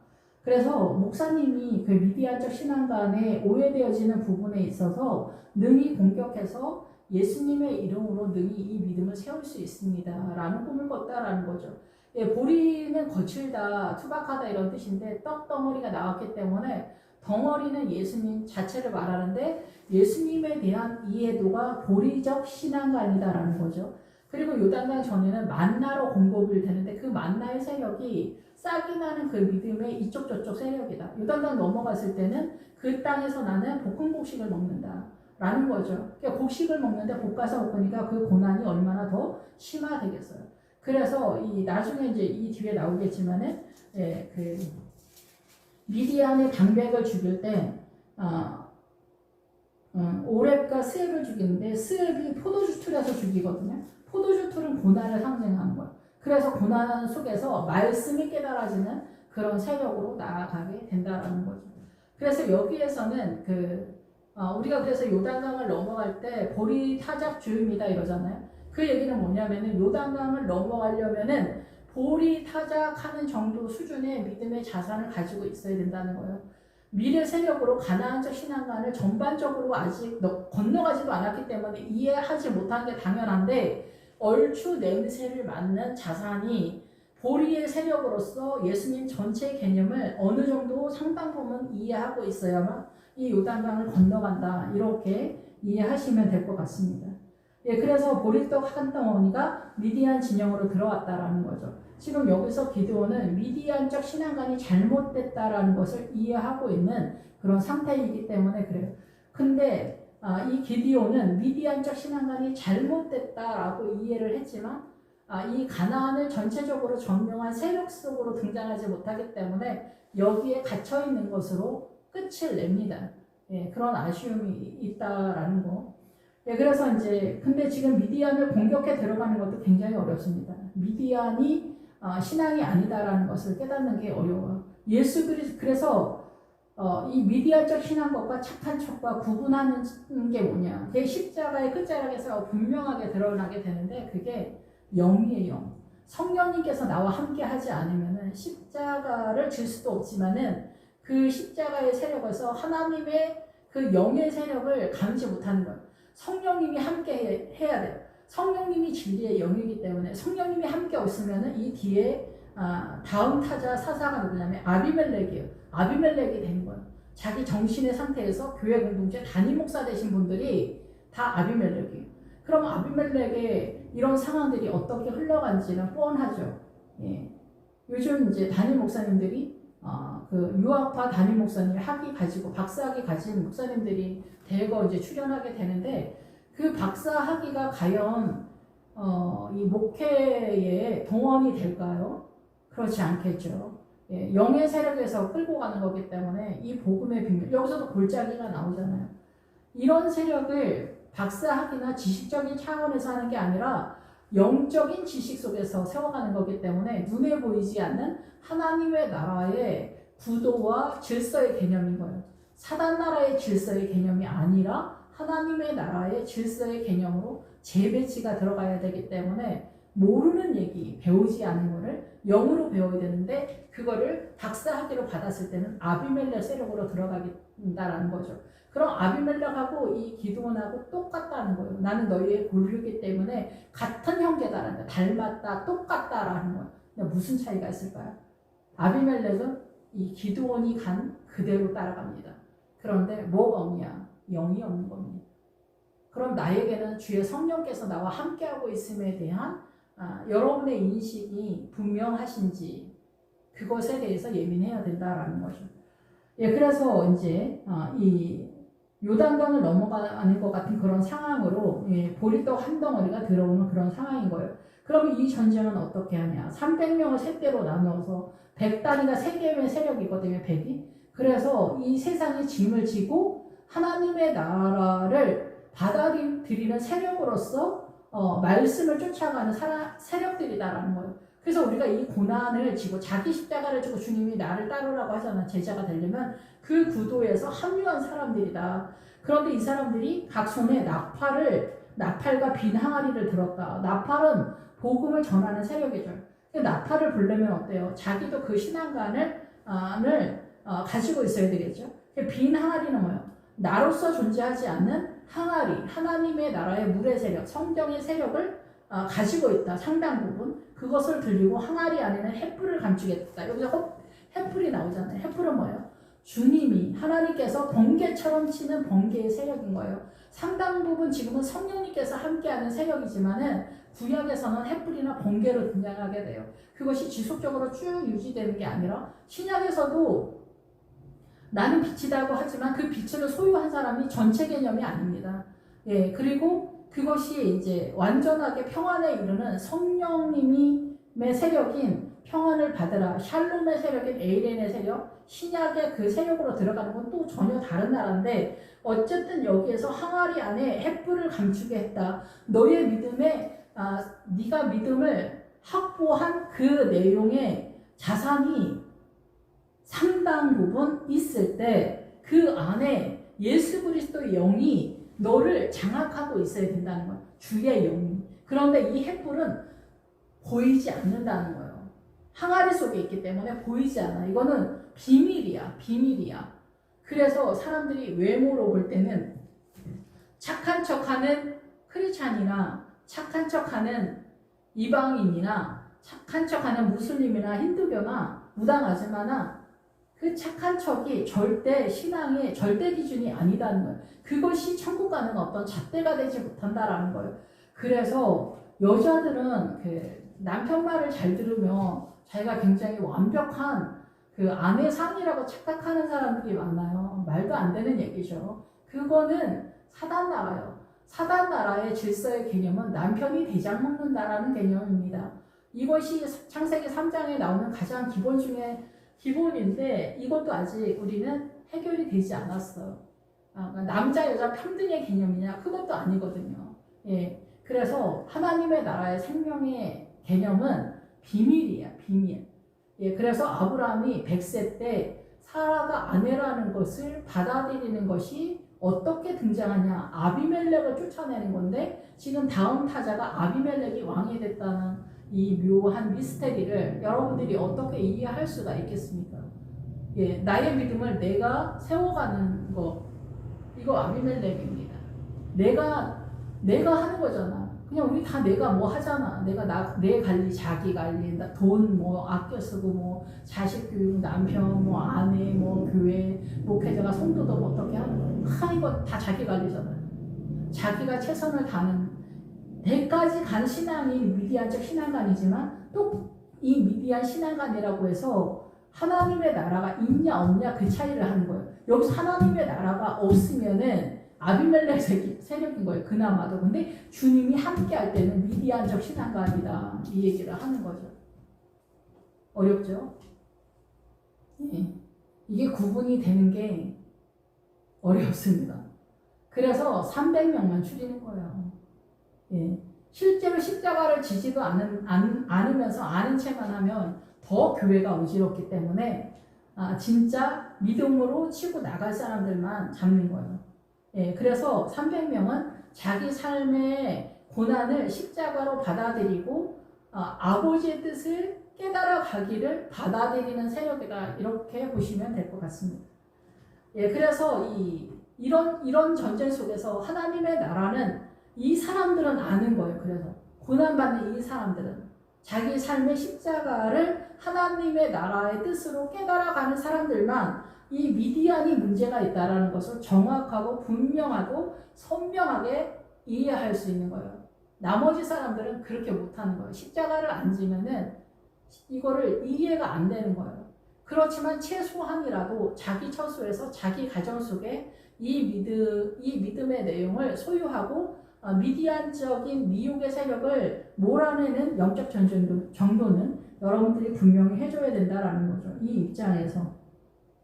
그래서 목사님이 그 미디안적 신앙관에 오해되어지는 부분에 있어서 능히 공격해서 예수님의 이름으로 능히 이 믿음을 세울 수 있습니다. 라는 꿈을 꿨다라는 거죠. 예, 보리는 거칠다, 투박하다 이런 뜻인데 떡 덩어리가 나왔기 때문에 덩어리는 예수님 자체를 말하는데 예수님에 대한 이해도가 보리적 신앙관이다라는 거죠. 그리고 요단강 전에는 만나로 공급이 되는데 그 만나의 세력이 싹이 나는 그 믿음의 이쪽 저쪽 세력이다. 요단강 넘어갔을 때는 그 땅에서 나는 볶은 곡식을 먹는다 라는 거죠. 그러니까 곡식을 먹는데 볶아서 먹으니까 그 고난이 얼마나 더 심화되겠어요. 그래서 나중에 이제 이 뒤에 나오겠지만은 그 미디안의 방백을 죽일 때 오렙과 스앱을 죽이는데 스앱이 포도주 틀에서 죽이거든요. 포도주 틀은 고난을 상징하는 거예요. 그래서 고난 속에서 말씀이 깨달아지는 그런 세력으로 나아가게 된다라는 거죠. 그래서 여기에서는 우리가 그래서 요단강을 넘어갈 때 보리 타작 주임이다 이러잖아요. 그 얘기는 뭐냐면은 요단강을 넘어가려면은 보리 타작하는 정도 수준의 믿음의 자산을 가지고 있어야 된다는 거예요. 미래 세력으로 가나안적 신앙관을 전반적으로 아직 건너가지도 않았기 때문에 이해하지 못한 게 당연한데 얼추 냄새를 맡는 자산이 보리의 세력으로서 예수님 전체 개념을 어느 정도 상당 부분 이해하고 있어야만 이 요단강을 건너간다 이렇게 이해하시면 될 것 같습니다. 예, 그래서 보리떡 한 덩어리가 미디안 진영으로 들어왔다라는 거죠. 지금 여기서 기드온은 미디안적 신앙관이 잘못됐다라는 것을 이해하고 있는 그런 상태이기 때문에 그래요. 근데 이 기드온은 미디안적 신앙관이 잘못됐다라고 이해를 했지만 이 가나안을 전체적으로 점령한 세력 속으로 등장하지 못하기 때문에 여기에 갇혀 있는 것으로 끝을 냅니다. 예, 그런 아쉬움이 있다라는 거. 예, 그래서 이제 근데 지금 미디안을 공격해 들어가는 것도 굉장히 어렵습니다. 미디안이 신앙이 아니다라는 것을 깨닫는 게 어려워요. 예수 그리스도 그래서 이 미디안적 신앙법과 착한 척과 구분하는 게 뭐냐? 그게 십자가의 끝자락에서 분명하게 드러나게 되는데 그게 영이에요. 영. 성령님께서 나와 함께 하지 않으면은 십자가를 질 수도 없지만은 그 십자가의 세력에서 하나님의 그 영의 세력을 감지 못하는 거예요. 성령님이 함께 해야 돼요. 성령님이 진리의 영이기 때문에 성령님이 함께 없으면 이 뒤에 다음 타자 사사가 누구냐면 아비멜렉이에요. 아비멜렉이 된 거예요. 자기 정신의 상태에서 교회 공동체 담임 목사 되신 분들이 다 아비멜렉이에요. 그럼 아비멜렉의 이런 상황들이 어떻게 흘러간지는 뻔하죠. 예. 요즘 이제 담임 목사님들이 그 유학파 담임 목사님 학위 가지고 박사 학위 가진 목사님들이 대거 이제 출연하게 되는데 그 박사 학위가 과연 이 목회의 동원이 될까요? 그렇지 않겠죠. 예, 영의 세력에서 끌고 가는 거기 때문에 이 복음의 비밀 여기서도 골짜기가 나오잖아요. 이런 세력을 박사 학위나 지식적인 차원에서 하는 게 아니라 영적인 지식 속에서 세워가는 거기 때문에 눈에 보이지 않는 하나님의 나라의 구도와 질서의 개념인 거예요. 사단 나라의 질서의 개념이 아니라 하나님의 나라의 질서의 개념으로 재배치가 들어가야 되기 때문에 모르는 얘기, 배우지 않은 거를 영으로 배워야 되는데 그거를 박사학위로 받았을 때는 아비멜렉 세력으로 들어가겠다라는 거죠. 그럼 아비멜렉하고 이 기드온하고 똑같다는 거예요. 나는 너희의 본류이기 때문에 같은 형제다라는 거예요. 닮았다, 똑같다라는 거예요. 무슨 차이가 있을까요? 아비멜렉은 이 기드온이 간 그대로 따라갑니다. 그런데 뭐가 없냐? 영이 없는 겁니다. 그럼 나에게는 주의 성령께서 나와 함께하고 있음에 대한 여러분의 인식이 분명하신지 그것에 대해서 예민해야 된다라는 거죠. 예, 그래서 이제 이 요단강을 넘어가는 것 같은 그런 상황으로 보리떡 한 덩어리가 들어오는 그런 상황인 거예요. 그러면 이 전쟁은 어떻게 하냐? 300명을 세 대로 나누어서 100단위가 3개의 세력이거든요. 100이. 그래서 이 세상의 짐을 지고 하나님의 나라를 받아들이는 세력으로서 말씀을 쫓아가는 세력들이다라는 거예요. 그래서 우리가 이 고난을 지고 자기 십자가를 지고 주님이 나를 따르라고 하잖아. 제자가 되려면 그 구도에서 합류한 사람들이다. 그런데 이 사람들이 각 손에 나팔과 빈 항아리를 들었다. 나팔은 복음을 전하는 세력이죠. 나팔을 불려면 어때요? 자기도 그 신앙관을 가지고 있어야 되겠죠. 빈 항아리는 뭐예요? 나로서 존재하지 않는 항아리, 하나님의 나라의 물의 세력, 성경의 세력을 가지고 있다. 상당 부분. 그것을 들리고 항아리 안에는 횃불을 감추겠다. 여기서 횃불이 나오잖아요. 횃불은 뭐예요? 주님이, 하나님께서 번개처럼 치는 번개의 세력인 거예요. 상당 부분 지금은 성령님께서 함께하는 세력이지만은 구약에서는 횃불이나 번개로 등장하게 돼요. 그것이 지속적으로 쭉 유지되는 게 아니라 신약에서도 나는 빛이다고 하지만 그 빛을 소유한 사람이 전체 개념이 아닙니다. 예, 그리고 그것이 이제 완전하게 평안에 이르는 성령님의 세력인 평안을 받으라, 샬롬의 세력인 에이렌의 세력, 신약의 그 세력으로 들어가는 건 또 전혀 다른 나라인데 어쨌든 여기에서 항아리 안에 횃불을 감추게 했다. 너의 믿음에 네가 믿음을 확보한 그 내용의 자산이 상당 부분 있을 때 그 안에 예수 그리스도의 영이 너를 장악하고 있어야 된다는 거예요. 주의 영이. 그런데 이 횃불은 보이지 않는다는 거예요. 항아리 속에 있기 때문에 보이지 않아. 이거는 비밀이야. 비밀이야. 그래서 사람들이 외모로 볼 때는 착한 척하는 크리스찬이나 착한 척하는 이방인이나 착한 척하는 무슬림이나 힌두교나 무당 아줌마나 그 착한 척이 절대 신앙의 절대 기준이 아니다는 거예요. 그것이 천국 가는 어떤 잣대가 되지 못한다라는 거예요. 그래서 여자들은 그 남편 말을 잘 들으면 자기가 굉장히 완벽한 그 아내 상이라고 착각하는 사람들이 많아요. 말도 안 되는 얘기죠. 그거는 사단 나라예요. 사단 나라의 질서의 개념은 남편이 대장 먹는다라는 개념입니다. 이것이 창세기 3장에 나오는 가장 기본 중에 기본인데 이것도 아직 우리는 해결이 되지 않았어. 그러니까 남자 여자 평등의 개념이냐? 그것도 아니거든요. 예, 그래서 하나님의 나라의 생명의 개념은 비밀이야, 비밀. 예, 그래서 아브라함이 100세 때 사라가 아내라는 것을 받아들이는 것이 어떻게 등장하냐? 아비멜렉을 쫓아내는 건데 지금 다음 타자가 아비멜렉이 왕이 됐다는 이 묘한 미스테리를 여러분들이 어떻게 이해할 수가 있겠습니까? 예, 나의 믿음을 내가 세워가는 거, 이거 아비멜렉입니다. 내가 하는 거잖아. 그냥 우리 다 내가 뭐 하잖아. 내 관리, 자기 관리, 돈 뭐 아껴 쓰고 뭐 자식 교육, 남편, 뭐 아내, 뭐 교회, 목회자가 성도도 어떻게 하는 거야. 이거 다 자기 관리잖아. 자기가 최선을 다하는 대까지 간 신앙이 미디안적 신앙관이지만 또 이 미디안 신앙관이라고 해서 하나님의 나라가 있냐 없냐 그 차이를 하는 거예요. 여기서 하나님의 나라가 없으면은 아비멜렉 세력인 거예요. 그나마도. 근데 주님이 함께 할 때는 미디안적 신앙관이다. 이 얘기를 하는 거죠. 어렵죠? 예. 이게 구분이 되는 게 어렵습니다. 그래서 300명만 줄이는 거예요. 예. 실제로 십자가를 지지도 않으면서 아는 체만 하면 더 교회가 어지럽기 때문에 진짜 믿음으로 치고 나갈 사람들만 잡는 거예요. 예, 그래서 300명은 자기 삶의 고난을 십자가로 받아들이고 아버지의 뜻을 깨달아 가기를 받아들이는 세력이다, 이렇게 보시면 될 것 같습니다. 예, 그래서 이런 전쟁 속에서 하나님의 나라는 이 사람들은 아는 거예요. 그래서 고난받는 이 사람들은 자기 삶의 십자가를 하나님의 나라의 뜻으로 깨달아가는 사람들만 이 미디안이 문제가 있다는 것을 정확하고 분명하고 선명하게 이해할 수 있는 거예요. 나머지 사람들은 그렇게 못하는 거예요. 십자가를 안 지면은 이거를 이해가 안 되는 거예요. 그렇지만 최소한이라도 자기 처소에서 자기 가정 속에 이 믿음의 내용을 소유하고 미디안적인 미혹의 세력을 몰아내는 영적 정도는 여러분들이 분명히 해줘야 된다라는 거죠. 이 입장에서.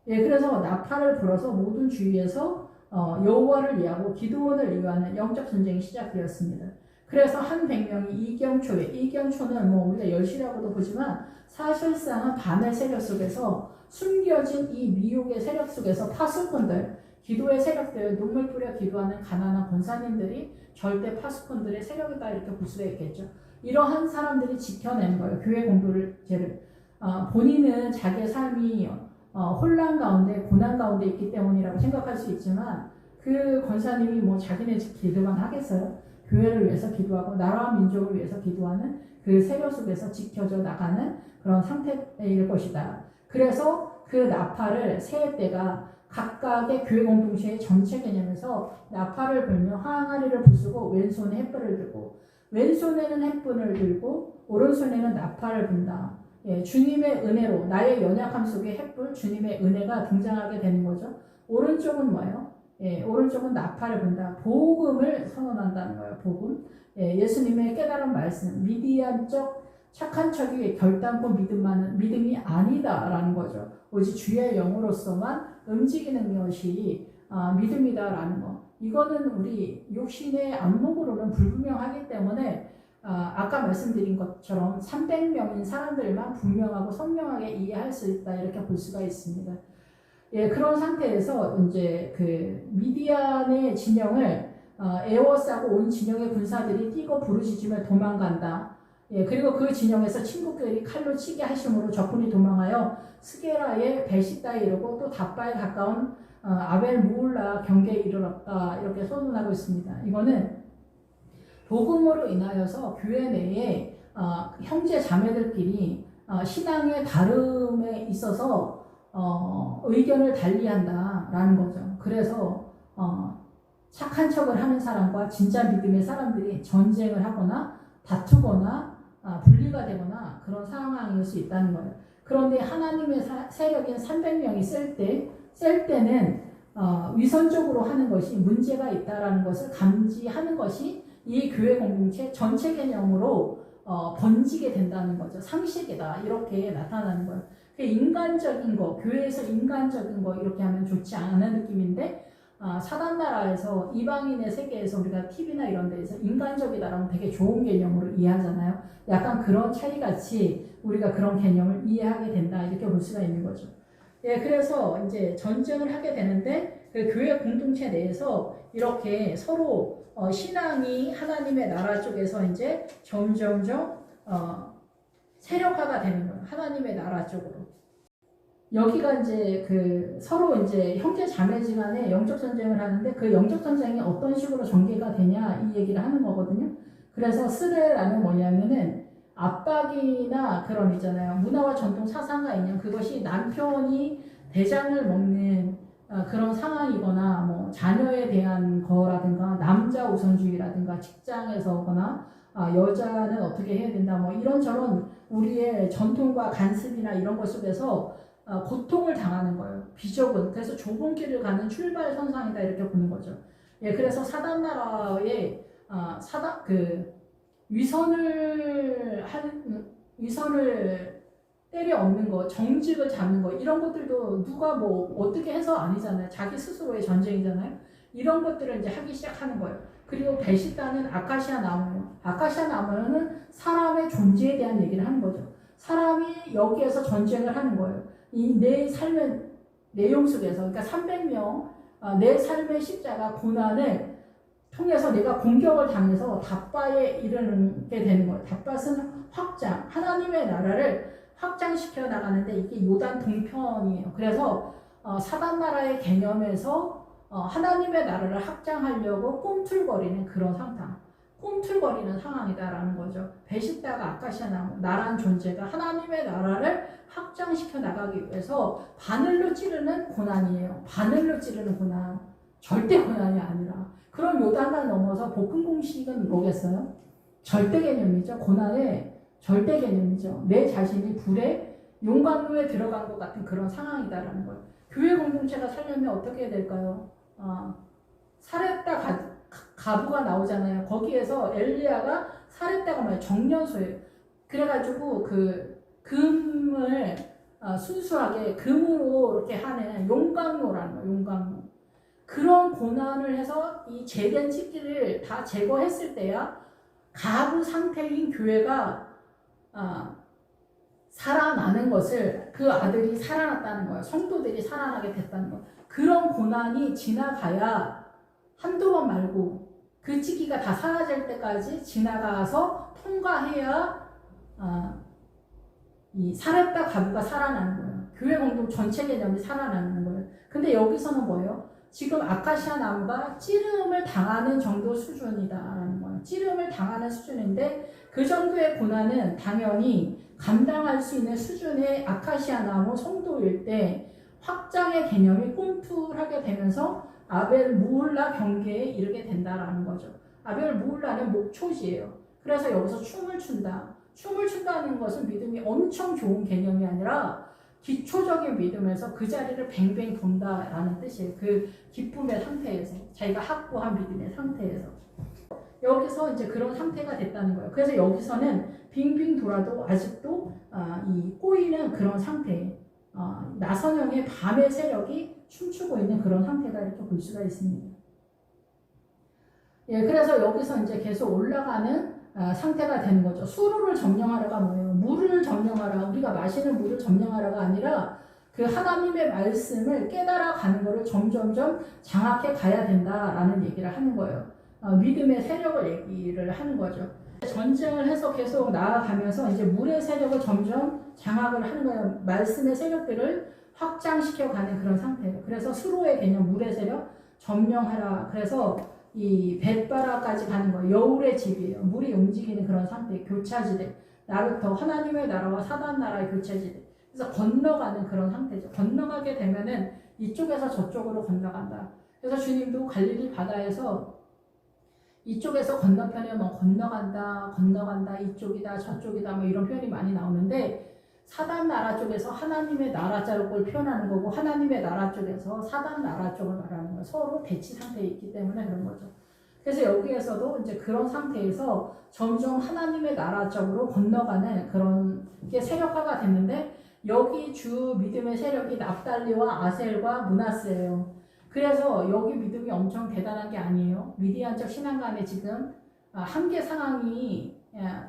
예, 그래서 나팔을 불어서 모든 주위에서 여호와를 위하고 기드온을 위하는 영적 전쟁이 시작되었습니다. 그래서 한 100명이 이경초는 뭐 우리가 열시라고도 보지만 사실상은 밤의 세력 속에서 숨겨진 이 미혹의 세력 속에서 파수꾼들, 기도의 세력들, 눈물 뿌려 기도하는 가난한 권사님들이 절대 파수꾼들의 세력이다, 이렇게 볼 수가 있겠죠. 이러한 사람들이 지켜내는 거예요. 교회 공동체를. 본인은 자기의 삶이 혼란 가운데, 고난 가운데 있기 때문이라고 생각할 수 있지만 그 권사님이 뭐 자기네 기도만 하겠어요? 교회를 위해서 기도하고 나라와 민족을 위해서 기도하는 그 세력 속에서 지켜져 나가는 그런 상태일 것이다. 그래서 그 나팔을 세 때가 각각의 교회 공동체의 전체 개념에서 나팔을 불며 항아리를 부수고 왼손에 햇불을 들고, 왼손에는 햇불을 들고 오른손에는 나팔을 분다. 예, 주님의 은혜로 나의 연약함 속에 햇불, 주님의 은혜가 등장하게 되는 거죠. 오른쪽은 뭐예요? 예, 오른쪽은 나팔을 분다. 복음을 선언한다는 거예요. 복음. 예, 예수님의 깨달은 말씀, 미디안적 착한 척이 결단코 믿음이 아니다라는 거죠. 오직 주의 영으로서만 움직이는 것이 믿음이다라는 거. 이거는 우리 육신의 안목으로는 불분명하기 때문에 아까 말씀드린 것처럼 300명인 사람들만 분명하고 선명하게 이해할 수 있다, 이렇게 볼 수가 있습니다. 예, 그런 상태에서 이제 그 미디안의 진영을 에워싸고 온 진영의 군사들이 뛰고 부르짖으며 도망간다. 예, 그리고 그 진영에서 친구들이 칼로 치게 하심으로 적군이 도망하여 스게라의 벨시다에 이르고 또 답바에 가까운 아벨 무울라 경계에 이르렀다, 이렇게 선언하고 있습니다. 이거는 복음으로 인하여서 교회 내에 형제 자매들끼리 신앙의 다름에 있어서 의견을 달리한다라는 거죠. 그래서 착한 척을 하는 사람과 진짜 믿음의 사람들이 전쟁을 하거나 다투거나 분리가 되거나 그런 상황일 수 있다는 거예요. 그런데 하나님의 세력인 300명이 셀 때는 위선적으로 하는 것이 문제가 있다라는 것을 감지하는 것이 이 교회 공동체 전체 개념으로 번지게 된다는 거죠. 상식이다, 이렇게 나타나는 거예요. 인간적인 거, 교회에서 인간적인 거 이렇게 하면 좋지 않은 느낌인데 사단 나라에서 이방인의 세계에서 우리가 TV나 이런 데에서 인간적이다라면 되게 좋은 개념으로 이해하잖아요. 약간 그런 차이같이 우리가 그런 개념을 이해하게 된다, 이렇게 볼 수가 있는 거죠. 예, 그래서 이제 전쟁을 하게 되는데 그 교회 공동체 내에서 이렇게 서로 신앙이 하나님의 나라 쪽에서 이제 점점점 세력화가 되는 거예요. 하나님의 나라 쪽으로. 여기가 이제 그 서로 이제 형제 자매지간에 영적 전쟁을 하는데 그 영적 전쟁이 어떤 식으로 전개가 되냐, 이 얘기를 하는 거거든요. 그래서 스레라는 뭐냐면은 압박이나 그런 있잖아요. 문화와 전통 사상과 인연, 그것이 남편이 대장을 먹는 그런 상황이거나 뭐 자녀에 대한 거라든가 남자 우선주의라든가 직장에서거나 여자는 어떻게 해야 된다, 뭐 이런저런 우리의 전통과 간습이나 이런 것 속에서 고통을 당하는 거예요. 비좁은, 그래서 좁은 길을 가는 출발 선상이다, 이렇게 보는 거죠. 예, 그래서 사단 나라의 위선을 때려 엎는 거, 정직을 잡는 거, 이런 것들도 누가 뭐 어떻게 해서 아니잖아요. 자기 스스로의 전쟁이잖아요. 이런 것들을 이제 하기 시작하는 거예요. 그리고 벨시다는 아카시아 나무예요. 아카시아 나무는 사람의 존재에 대한 얘기를 하는 거죠. 사람이 여기에서 전쟁을 하는 거예요. 이 내 삶의 내용 속에서, 그러니까 300명 내 삶의 십자가 고난을 통해서 내가 공격을 당해서 답바에 이르게 되는 거예요. 답바는 확장, 하나님의 나라를 확장시켜 나가는데 이게 요단 동편이에요. 그래서 사단 나라의 개념에서 하나님의 나라를 확장하려고 꿈틀거리는 그런 상황, 꿈틀거리는 상황이다라는 거죠. 베시다가 아카시아 나무, 나란 존재가 하나님의 나라를 확장시켜 나가기 위해서 바늘로 찌르는 고난이에요. 바늘로 찌르는 고난, 절대 고난이 아니라. 그럼 요단을 넘어서 복음 공식은 뭐겠어요? 절대 개념이죠. 고난의 절대 개념이죠. 내 자신이 불에 용광로에 들어간 것 같은 그런 상황이다라는 거예요. 교회 공동체가 살려면 어떻게 해야 될까요? 사렙다 가부가 나오잖아요. 거기에서 엘리야가 사렙다가 뭐예요? 정년소예요. 그래가지고 그 금을 순수하게 금으로 이렇게 하는 용광로라는 거예요. 용광로. 그런 고난을 해서 이 제된 치기를 다 제거했을 때야 가부 상태인 교회가 살아나는 것을, 그 아들이 살아났다는 거예요. 성도들이 살아나게 됐다는 거예요. 그런 고난이 지나가야 한두 번 말고 그 시기가 다 사라질 때까지 지나가서 통과해야 이 살았다 가부가 살아나는 거예요. 교회 공동 전체 개념이 살아나는 거예요. 근데 여기서는 뭐예요? 지금 아카시아 나무가 찌름을 당하는 정도 수준이다라는 거예요. 찌름을 당하는 수준인데 그 정도의 고난은 당연히 감당할 수 있는 수준의 아카시아 나무 성도일 때 확장의 개념이 꿈틀하게 되면서 아벨 무울라 경계에 이르게 된다라는 거죠. 아벨 무울라는 목초지예요. 그래서 여기서 춤을 춘다. 춤을 춘다는 것은 믿음이 엄청 좋은 개념이 아니라 기초적인 믿음에서 그 자리를 뱅뱅 돈다라는 뜻이에요. 그 기쁨의 상태에서, 자기가 확고한 믿음의 상태에서. 여기서 이제 그런 상태가 됐다는 거예요. 그래서 여기서는 빙빙 돌아도 아직도 이 꼬이는 그런 상태, 나선형의 밤의 세력이 춤추고 있는 그런 상태가 이렇게 볼 수가 있습니다. 예, 그래서 여기서 이제 계속 올라가는 상태가 되는 거죠. 수로를 점령하라가 뭐예요? 물을 점령하라. 우리가 마시는 물을 점령하라가 아니라 그 하나님의 말씀을 깨달아가는 것을 점점점 장악해 가야 된다라는 얘기를 하는 거예요. 믿음의 세력을 얘기를 하는 거죠. 전쟁을 해서 계속 나아가면서 이제 물의 세력을 점점 장악을 하는 거예요. 말씀의 세력들을 확장시켜가는 그런 상태예요. 그래서 수로의 개념, 물의 세력 점령하라. 그래서 이 벳바라까지 가는 거예요. 여울의 집이에요. 물이 움직이는 그런 상태, 교차지대. 나루터, 하나님의 나라와 사단 나라의 교차지대. 그래서 건너가는 그런 상태죠. 건너가게 되면은 이쪽에서 저쪽으로 건너간다. 그래서 주님도 갈릴리 바다에서 이쪽에서 건너편에 뭐 건너간다, 이쪽이다, 저쪽이다, 뭐 이런 표현이 많이 나오는데 사단 나라 쪽에서 하나님의 나라 쪽을 표현하는 거고 하나님의 나라 쪽에서 사단 나라 쪽을 말하는 거예요. 서로 대치 상태에 있기 때문에 그런 거죠. 그래서 여기에서도 이제 그런 상태에서 점점 하나님의 나라 쪽으로 건너가는 그런 게 세력화가 됐는데 여기 주 믿음의 세력이 납달리와 아셀과 므낫세예요. 그래서 여기 믿음이 엄청 대단한 게 아니에요. 미디안적 신앙관에 지금 한계 상황이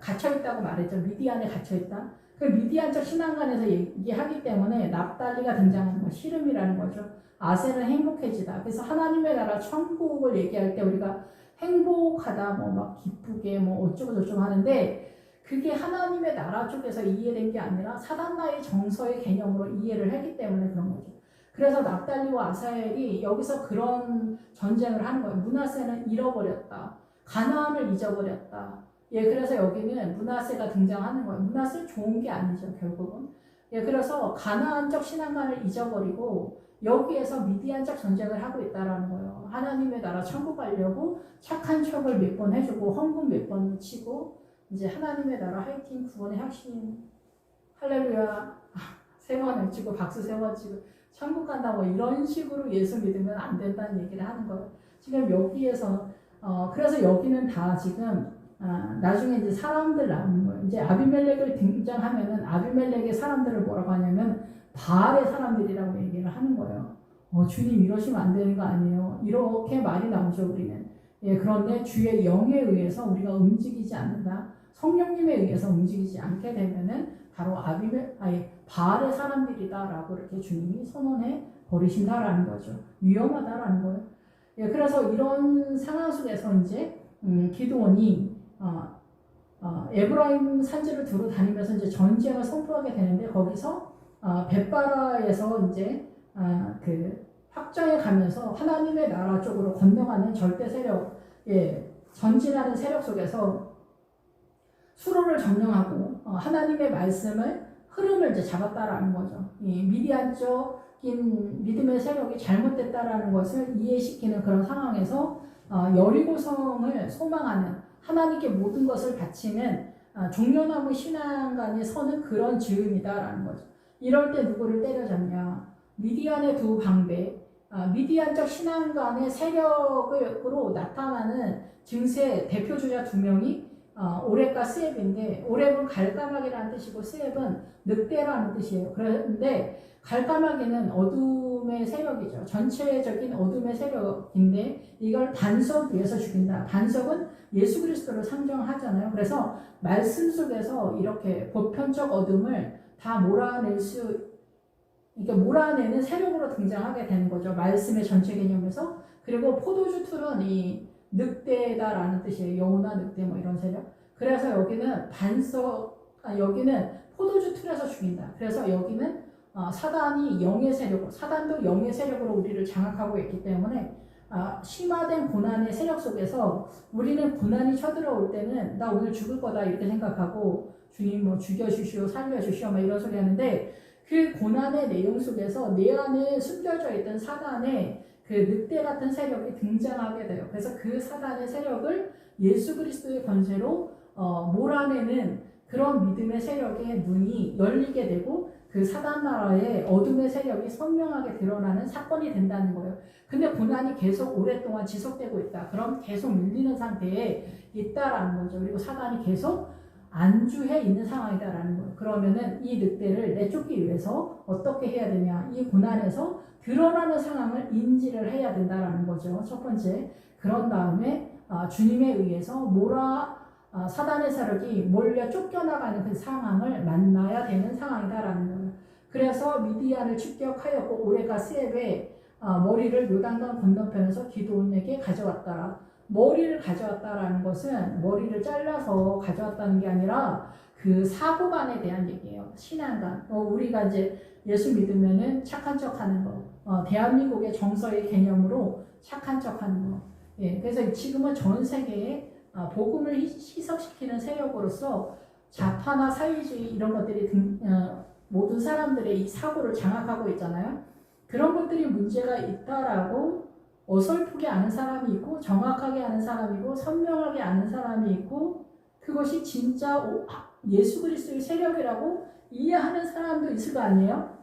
갇혀있다고 말했죠. 미디안에 갇혀있다. 그 미디안적 신앙관에서 얘기하기 때문에 납달리가 등장하는 거, 시름이라는 거죠. 아셀은 행복해지다. 그래서 하나님의 나라 천국을 얘기할 때 우리가 행복하다, 뭐 막 기쁘게 뭐 어쩌고 저쩌고 하는데 그게 하나님의 나라 쪽에서 이해된 게 아니라 사단나의 정서의 개념으로 이해를 했기 때문에 그런 거죠. 그래서 납달리와 아사엘이 여기서 그런 전쟁을 하는 거예요. 므낫세는 잃어버렸다. 가나안을 잊어버렸다. 예, 그래서 여기는 므낫세가 등장하는 거예요. 므낫세 좋은 게 아니죠, 결국은. 예, 그래서 가나안적 신앙관을 잊어버리고 여기에서 미디안적 전쟁을 하고 있다라는 거예요. 하나님의 나라 천국 가려고 착한 척을 몇 번 해주고 헌금 몇 번 치고 이제 하나님의 나라 화이팅 구원의 확신 할렐루야 세 번 외치고 박수 세 번 치고 천국 간다 뭐 이런 식으로 예수 믿으면 안 된다는 얘기를 하는 거예요. 지금 여기에서 그래서 여기는 다 지금 나중에 이제 사람들 나오는 거예요. 이제 아비멜렉을 등장하면은 아비멜렉의 사람들을 뭐라고 하냐면 바알의 사람들이라고 얘기를 하는 거예요. 주님 이러시면 안 되는 거 아니에요. 이렇게 말이 나오죠 우리는. 예, 그런데 주의 영에 의해서 우리가 움직이지 않는다. 성령님에 의해서 움직이지 않게 되면은 바로 바알의 사람들이다라고 이렇게 주님이 선언해 버리신다라는 거죠. 위험하다라는 거예요. 예, 그래서 이런 상황 속에서 이제 기드온이 에브라임 산지를 두루 다니면서 이제 전쟁을 선포하게 되는데 거기서 벳바라에서 이제 그 확장해 가면서 하나님의 나라 쪽으로 건너가는 절대 세력, 예, 전진하는 세력 속에서 수로를 점령하고 하나님의 말씀을 흐름을 이제 잡았다라는 거죠. 이 미디안적인 믿음의 세력이 잘못됐다라는 것을 이해시키는 그런 상황에서 여리고성을 소망하는 하나님께 모든 것을 바치는 종려나무 신앙간에 서는 그런 즈음이다라는 거죠. 이럴 때 누구를 때려잡냐? 미디안의 두 방배, 미디안적 신앙간의 세력으로 나타나는 증세 대표주자 두 명이 오렙과 스앱인데 오렙은 갈까마귀라는 뜻이고 스앱은 늑대라는 뜻이에요. 그런데 갈까마귀는 어둠의 세력이죠. 전체적인 어둠의 세력인데 이걸 반석 위에서 죽인다. 반석은 예수 그리스도를 상정하잖아요. 그래서 말씀 속에서 이렇게 보편적 어둠을 다 몰아내는 세력으로 등장하게 되는 거죠. 말씀의 전체 개념에서. 그리고 포도주 틀은 이 늑대다라는 뜻이에요. 여우나 늑대 뭐 이런 세력. 그래서 여기는 여기는 포도주 틀에서 죽인다. 그래서 여기는 사단이 영의 세력, 사단도 영의 세력으로 우리를 장악하고 있기 때문에 심화된 고난의 세력 속에서 우리는 고난이 쳐들어올 때는 나 오늘 죽을 거다 이렇게 생각하고 주님 뭐 죽여주시오 살려주시오 막 이런 소리 하는데 그 고난의 내용 속에서 내 안에 숨겨져 있던 사단의 그 늑대 같은 세력이 등장하게 돼요. 그래서 그 사단의 세력을 예수 그리스도의 권세로 몰아내는 그런 믿음의 세력의 눈이 열리게 되고 그 사단 나라의 어둠의 세력이 선명하게 드러나는 사건이 된다는 거예요. 근데 고난이 계속 오랫동안 지속되고 있다. 그럼 계속 밀리는 상태에 있다라는 거죠. 그리고 사단이 계속 안주해 있는 상황이다라는 거예요. 그러면은 이 늑대를 내쫓기 위해서 어떻게 해야 되냐? 이 고난에서 드러나는 상황을 인지를 해야 된다라는 거죠. 첫 번째. 그런 다음에 주님에 의해서 사단의 세력이 몰려 쫓겨나가는 그 상황을 만나야 되는 상황이다라는 거예요. 그래서 미디안을 축격하였고 오레가 스앱의 머리를 요단강 건너편에서 기드온에게 가져왔다. 머리를 가져왔다라는 것은 머리를 잘라서 가져왔다는 게 아니라 그 사고관에 대한 얘기예요. 신앙관. 우리가 이제 예수 믿으면은 착한 척 하는 거. 대한민국의 정서의 개념으로 착한 척 하는 거. 예, 그래서 지금은 전 세계에 복음을 희석시키는 세력으로서 좌파나 사회주의 이런 것들이 모든 사람들의 이 사고를 장악하고 있잖아요. 그런 것들이 문제가 있다라고 어설프게 아는 사람이 있고 정확하게 아는 사람이고 선명하게 아는 사람이 있고 그것이 진짜 예수 그리스도의 세력이라고 이해하는 사람도 있을 거 아니에요?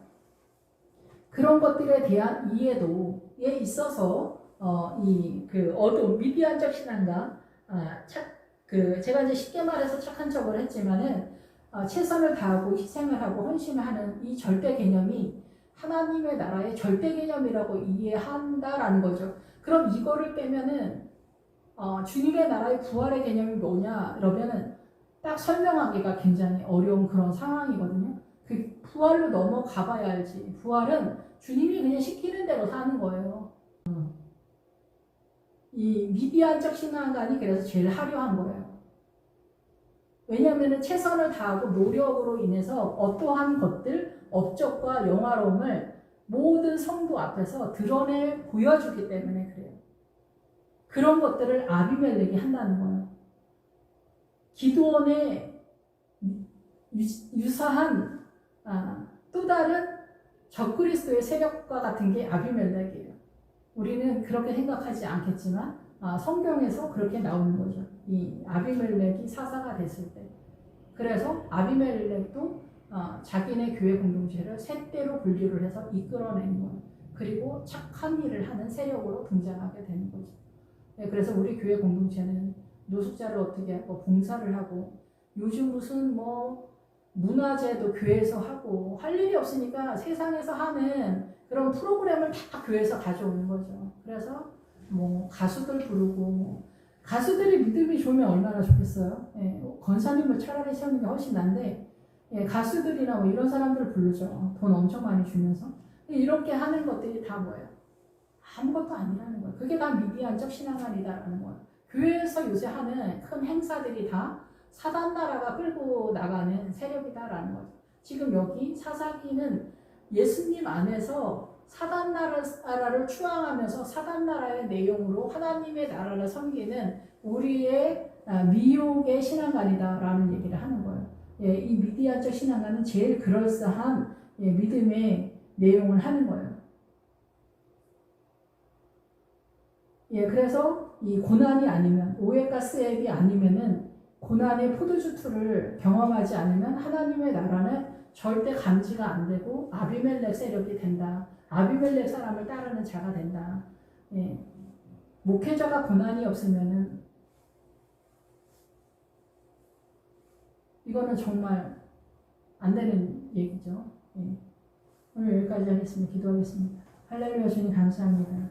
그런 것들에 대한 이해도에 있어서 어둠 미디안적 신앙과 제가 이제 쉽게 말해서 착한 척을 했지만은 최선을 다하고 희생을 하고 헌신을 하는 이 절대 개념이 하나님의 나라의 절대 개념이라고 이해한다라는 거죠. 그럼 이거를 빼면은 주님의 나라의 부활의 개념이 뭐냐 이러면은 딱 설명하기가 굉장히 어려운 그런 상황이거든요. 그 부활로 넘어가 봐야 알지. 부활은 주님이 그냥 시키는 대로 사는 거예요. 이 미디안적 신앙관이 그래서 제일 화려한 거예요. 왜냐하면 최선을 다하고 노력으로 인해서 어떠한 것들, 업적과 영화로움을 모든 성도 앞에서 보여주기 때문에 그래요. 그런 것들을 아비멜렉이 한다는 거예요. 기드온의 유사한 또 다른 적그리스도의 세력과 같은 게 아비멜렉이에요. 우리는 그렇게 생각하지 않겠지만 성경에서 그렇게 나오는 거죠. 이 아비멜렉이 사사가 됐을 때. 그래서 아비멜렉도 자기네 교회 공동체를 셋대로 분류를 해서 이끌어내는 거예요. 그리고 착한 일을 하는 세력으로 등장하게 되는 거죠. 네, 그래서 우리 교회 공동체는 노숙자를 어떻게 하고 봉사를 하고 요즘 무슨 문화제도 교회에서 하고 할 일이 없으니까 세상에서 하는 그런 프로그램을 다 교회에서 가져오는 거죠. 그래서 가수들 부르고 가수들이 믿음이 좋으면 얼마나 좋겠어요. 예, 권사님을 차라리 세우는 게 훨씬 난데 예, 가수들이나 뭐 이런 사람들을 부르죠. 돈 엄청 많이 주면서. 이렇게 하는 것들이 다 뭐예요? 아무것도 아니라는 거예요. 그게 다 미디안적 신앙관이다라는 거예요. 교회에서 요새 하는 큰 행사들이 다 사단 나라가 끌고 나가는 세력이다라는 거죠. 지금 여기 사사기는 예수님 안에서 사단 나라를 추앙하면서 사단 나라의 내용으로 하나님의 나라를 섬기는 우리의 미혹의 신앙관이다라는 얘기를 하는 거예요. 예, 이 미디안적 신앙관은 제일 그럴싸한 믿음의 내용을 하는 거예요. 예, 그래서 이 고난이 아니면 오해가스앱이 아니면은 고난의 포도주투를 경험하지 않으면 하나님의 나라는 절대 감지가 안 되고 아비멜렉 세력이 된다. 아비멜렉 사람을 따르는 자가 된다. 예, 목회자가 고난이 없으면은 이거는 정말 안 되는 얘기죠. 예. 오늘 여기까지 하겠습니다. 기도하겠습니다. 할렐루야. 주님 감사합니다.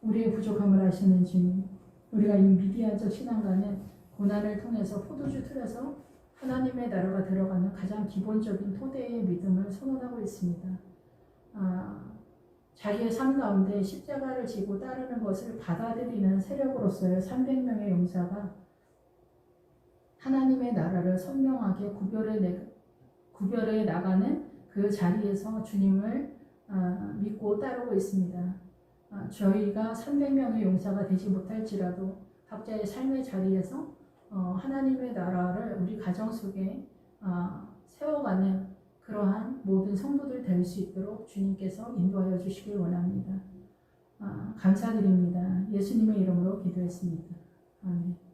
우리의 부족함을 아시는 주님, 우리가 이 미디안적 신앙과는 고난을 통해서 포도주 틀에서 하나님의 나라가 들어가는 가장 기본적인 토대의 믿음을 선언하고 있습니다. 자기의 삶 가운데 십자가를 지고 따르는 것을 받아들이는 세력으로서의 300명의 용사가 하나님의 나라를 선명하게 구별해 나가는 그 자리에서 주님을 믿고 따르고 있습니다. 저희가 300명의 용사가 되지 못할지라도 각자의 삶의 자리에서 하나님의 나라를 우리 가정 속에 세워가는 그러한 모든 성도들 될 수 있도록 주님께서 인도하여 주시길 원합니다. 감사드립니다. 예수님의 이름으로 기도했습니다. 아멘.